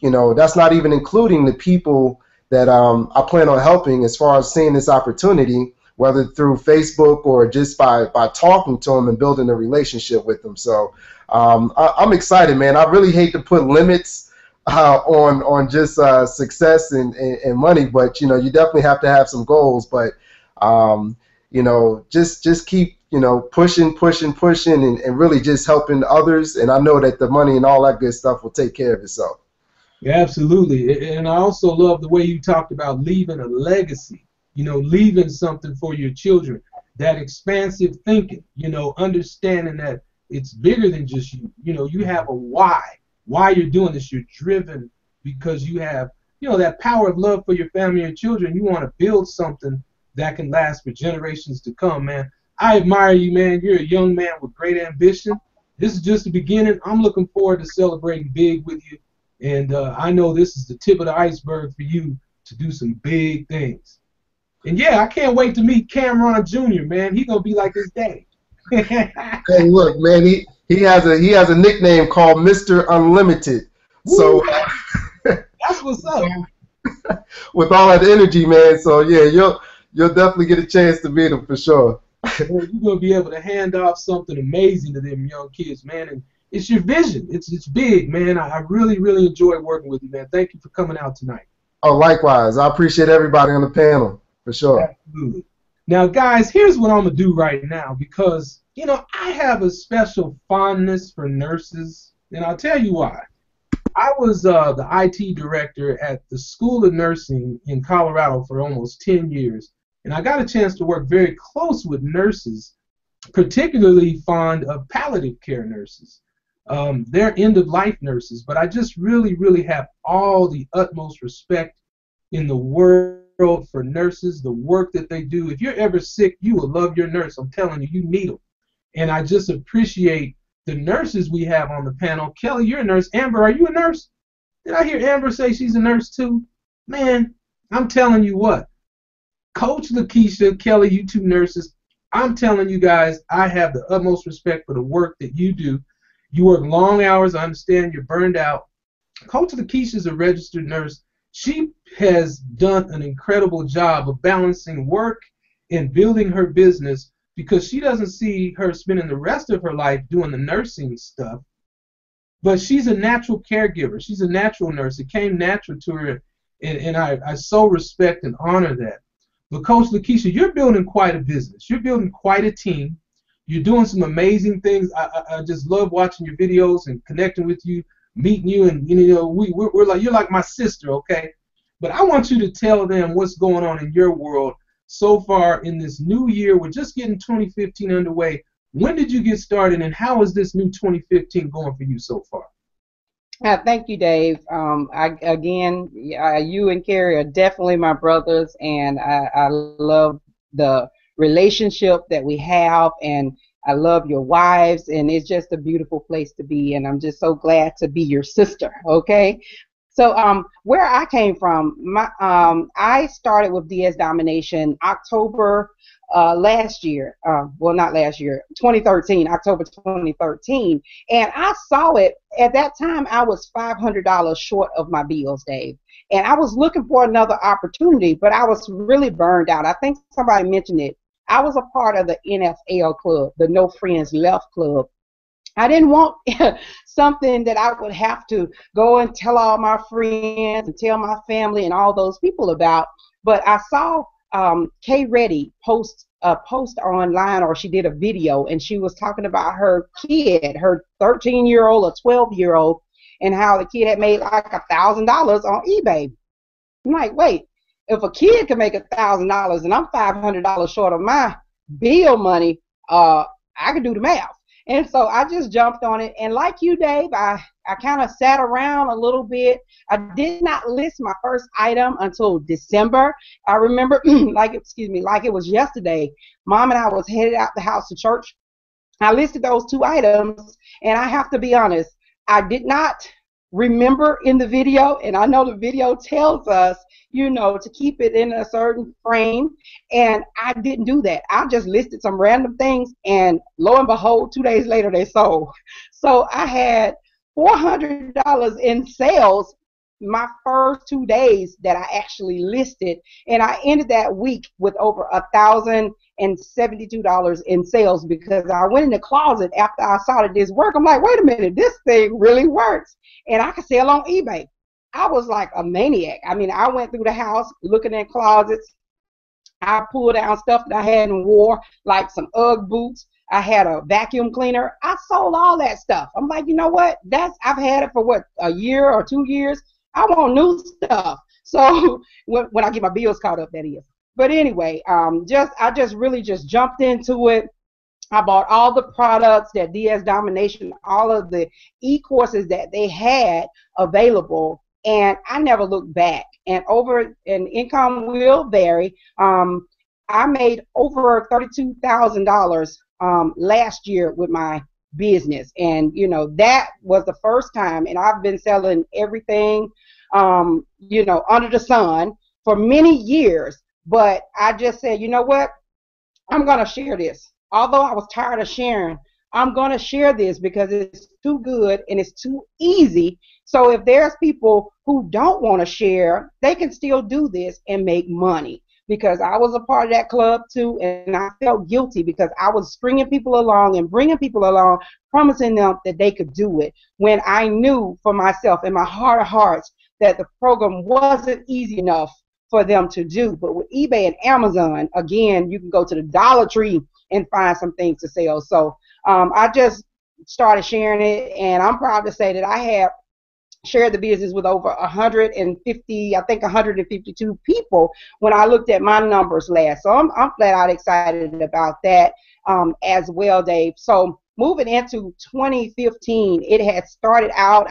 you know, that's not even including the people that I plan on helping as far as seeing this opportunity, whether through Facebook or just by talking to them and building a relationship with them. So I'm excited, man. I really hate to put limits on just success and money, but, you know, you definitely have to have some goals. But, you know, just keep, you know, pushing and really just helping others. And I know that the money and all that good stuff will take care of itself. Yeah, absolutely. And I also love the way you talked about leaving a legacy, you know, leaving something for your children, that expansive thinking, you know, understanding that it's bigger than just you. You know, you have a why you're doing this. You're driven because you have, you know, that power of love for your family and children. You want to build something that can last for generations to come, man. I admire you, man. You're a young man with great ambition. This is just the beginning. I'm looking forward to celebrating big with you. And I know this is the tip of the iceberg for you to do some big things. And yeah, I can't wait to meet Cameron Jr., man. He's going to be like his daddy. Hey, look, man, he has a nickname called Mr. Unlimited. Woo. So that's what's up. With all that energy, man. So yeah, you'll definitely get a chance to meet him for sure. Well, you're gonna be able to hand off something amazing to them young kids, man. And it's your vision. It's big, man. I really, really enjoy working with you, man. Thank you for coming out tonight. Oh, likewise. I appreciate everybody on the panel for sure. Absolutely. Now, guys, here's what I'm gonna do right now, because you know I have a special fondness for nurses, and I'll tell you why. I was the IT director at the School of Nursing in Colorado for almost 10 years, and I got a chance to work very close with nurses, particularly fond of palliative care nurses. They're end-of-life nurses, but I just really, really have all the utmost respect in the world for nurses, the work that they do. If you're ever sick, you will love your nurse. I'm telling you, you need them. And I just appreciate the nurses we have on the panel. Kelly, you're a nurse. Amber, are you a nurse? Did I hear Amber say she's a nurse too? Man, I'm telling you what. Coach Lakeisha, Kelly, you two nurses, I'm telling you guys, I have the utmost respect for the work that you do. You work long hours. I understand you're burned out. Coach Lakeisha is a registered nurse. She has done an incredible job of balancing work and building her business, because she doesn't see her spending the rest of her life doing the nursing stuff. But she's a natural caregiver. She's a natural nurse. It came natural to her, and I so respect and honor that. But Coach Lakeisha, you're building quite a business. You're building quite a team. You're doing some amazing things. I just love watching your videos and connecting with you, meeting you, and we're like, you're like my sister, okay? But I want you to tell them what's going on in your world so far in this new year. We're just getting 2015 underway. When did you get started, and how is this new 2015 going for you so far? Thank you, Dave. You and Carrie are definitely my brothers, and I love the relationship that we have, and I love your wives, and it's just a beautiful place to be, and I'm just so glad to be your sister, okay? So where I came from, I started with DS Domination October last year. Well, not last year, 2013, October 2013. And I saw it. At that time, I was $500 short of my bills, Dave. And I was looking for another opportunity, but I was really burned out. I think somebody mentioned it. I was a part of the NFL club, the No Friends Left club. I didn't want something that I would have to go and tell all my friends and tell my family and all those people about. But I saw Kay Reddy post online, or she did a video, and she was talking about her kid, her 13-year-old or 12-year-old, and how the kid had made like $1,000 on eBay. I'm like, wait, if a kid can make $1,000 and I'm $500 short of my bill money, I can do the math. And so I just jumped on it. And like you, Dave, I kind of sat around a little bit. I did not list my first item until December. I remember, like it was yesterday, Mom and I was headed out the house to church. I listed those 2 items, and I have to be honest, I did not remember in the video, and I know the video tells us, to keep it in a certain frame, and I didn't do that. I just listed some random things, and lo and behold, 2 days later they sold. So I had $400 in sales my first 2 days that I actually listed, and I ended that week with over $1,072 in sales, because I went in the closet after I saw that this worked. I'm like, wait a minute, this thing really works, and I can sell on eBay. I was like a maniac. I mean, I went through the house looking in closets. I pulled down stuff that I hadn't wore, like some Ugg boots. I had a vacuum cleaner. I sold all that stuff. I'm like, you know what? I've had it for a year or 2 years. I want new stuff. So when I get my bills caught up, that is. But anyway, I just really jumped into it. I bought all the products that DS Domination, all of the e-courses that they had available, and I never looked back. And income will vary. I made over $32,000 last year with my business, and that was the first time. And I've been selling everything, under the sun for many years. But I just said, you know what? I'm gonna share this. Although I was tired of sharing, I'm going to share this because it's too good and it's too easy. So if there's people who don't want to share, they can still do this and make money. Because I was a part of that club too, and I felt guilty because I was stringing people along and bringing people along, promising them that they could do it, when I knew for myself in my heart of hearts that the program wasn't easy enough for them to do. But with eBay and Amazon, again, you can go to the Dollar Tree and find some things to sell. So I just started sharing it, and I'm proud to say that I have shared the business with over 152 people when I looked at my numbers last. So I'm flat out excited about that as well, Dave. So moving into 2015, it had started out,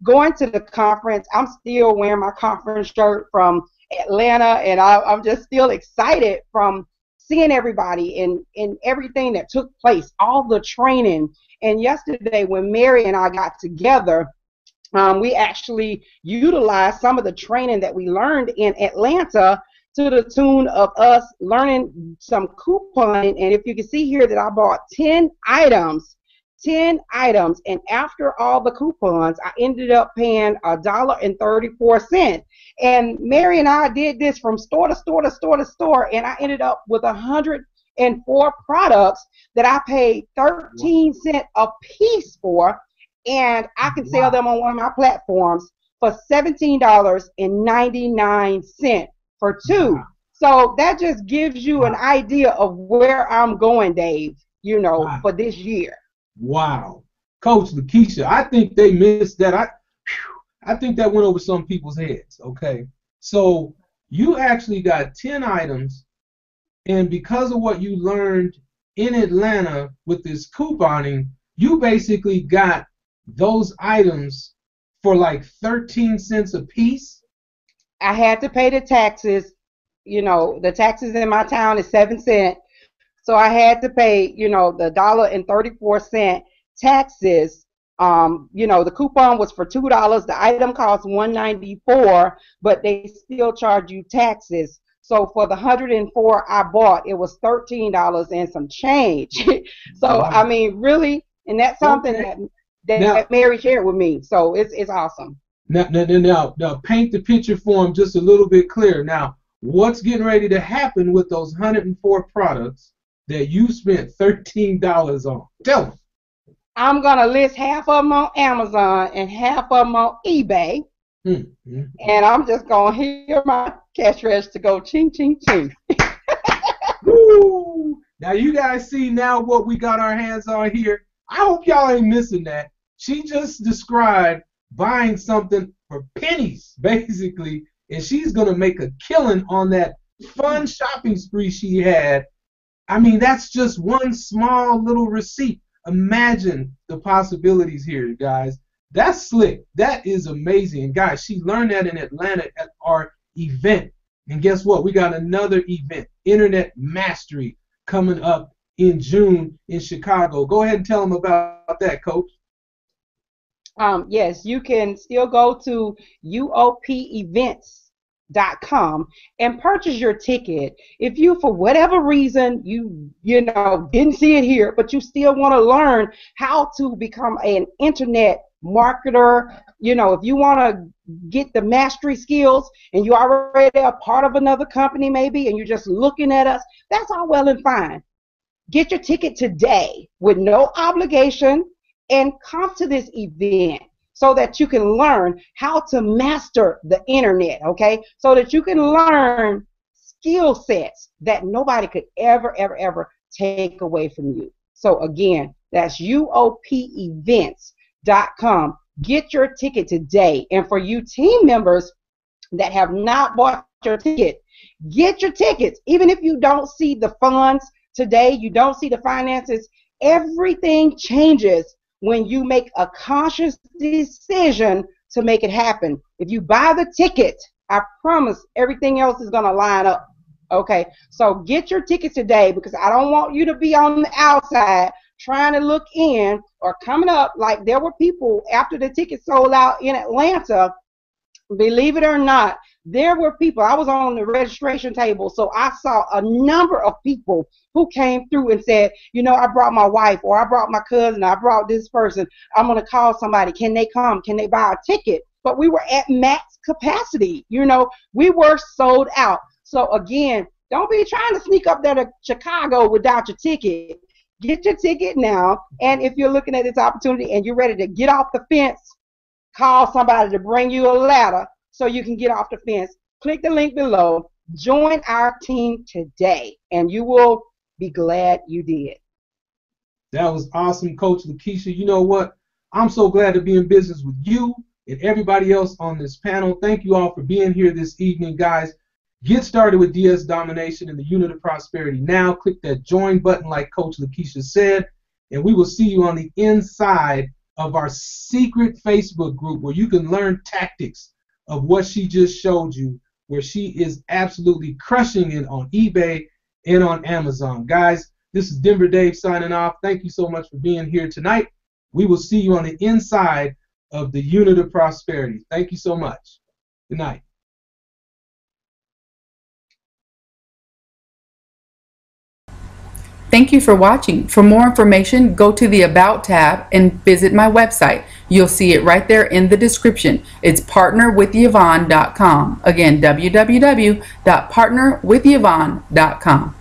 going to the conference. I'm still wearing my conference shirt from Atlanta, and I'm just still excited from seeing everybody and everything that took place, all the training. And yesterday when Mary and I got together, we actually utilized some of the training that we learned in Atlanta to the tune of us learning some couponing. And if you can see here that I bought 10 items 10 items, and after all the coupons, I ended up paying $1.34. And Mary and I did this from store to store to store to store, and I ended up with 104 products that I paid 13 cents a piece for, and I can sell them on one of my platforms for $17.99 for two. So that just gives you an idea of where I'm going, Dave, you know, for this year. Wow. Coach Lakeisha, I think they missed that. I think that went over some people's heads, okay? So you actually got 10 items, and because of what you learned in Atlanta with this couponing, you basically got those items for like 13 cents a piece. I had to pay the taxes. You know, the taxes in my town is 7 cents. So I had to pay, you know, the $1.34 taxes. You know, the coupon was for $2. The item cost $1.94, but they still charge you taxes. So for the 104 I bought, it was $13 and some change. So I mean, really, and that's something that Mary shared with me. So it's awesome. Now, paint the picture for them just a little bit clearer. Now, what's getting ready to happen with those 104 products that you spent $13 on? Tell them. I'm going to list half of them on Amazon and half of them on eBay. And I'm just going to hear my cash register go ching, ching, ching. Woo! Now, you guys see now what we got our hands on here. I hope y'all ain't missing that. She just described buying something for pennies, basically, and she's going to make a killing on that fun shopping spree she had. I mean, that's just one small little receipt. Imagine the possibilities here, guys. That's slick. That is amazing. And guys, she learned that in Atlanta at our event. And guess what? We got another event, Internet Mastery, coming up in June in Chicago. Go ahead and tell them about that, Coach. Yes, you can still go to UOPEvents.com and purchase your ticket. If you, for whatever reason, you know, didn't see it here, but you still want to learn how to become an internet marketer, you know, if you want to get the mastery skills and you're already a part of another company maybe and you're just looking at us, that's all well and fine. Get your ticket today with no obligation and come to this event so that you can learn how to master the internet, okay? So that you can learn skill sets that nobody could ever take away from you. So again, that's UOPEvents.com. Get your ticket today. And for you team members that have not bought your ticket, get your tickets. Even if you don't see the funds today, you don't see the finances, everything changes when you make a conscious decision to make it happen. If you buy the ticket, I promise everything else is going to line up. Okay, so get your tickets today because I don't want you to be on the outside trying to look in or coming up like there were people after the tickets sold out in Atlanta. Believe it or not, there were people. I was on the registration table, so I saw a number of people who came through and said, you know, I brought my wife or I brought my cousin, I brought this person. I'm going to call somebody. Can they come? Can they buy a ticket? But we were at max capacity. You know, we were sold out. So again, don't be trying to sneak up there to Chicago without your ticket. Get your ticket now. And if you're looking at this opportunity and you're ready to get off the fence, call somebody to bring you a ladder so you can get off the fence. Click the link below. Join our team today, and you will be glad you did. That was awesome, Coach Lakeisha. You know what? I'm so glad to be in business with you and everybody else on this panel. Thank you all for being here this evening, guys. Get started with DS Domination and the Unit of Prosperity now. Click that join button like Coach Lakeisha said, and we will see you on the inside of our secret Facebook group where you can learn tactics of what she just showed you, where she is absolutely crushing it on eBay and on Amazon. Guys, this is Denver Dave signing off. Thank you so much for being here tonight. We will see you on the inside of the Unit of Prosperity. Thank you so much. Good night. Thank you for watching. For more information, go to the About tab and visit my website. You'll see it right there in the description. It's partnerwithyvonne.com. Again, www.partnerwithyvonne.com.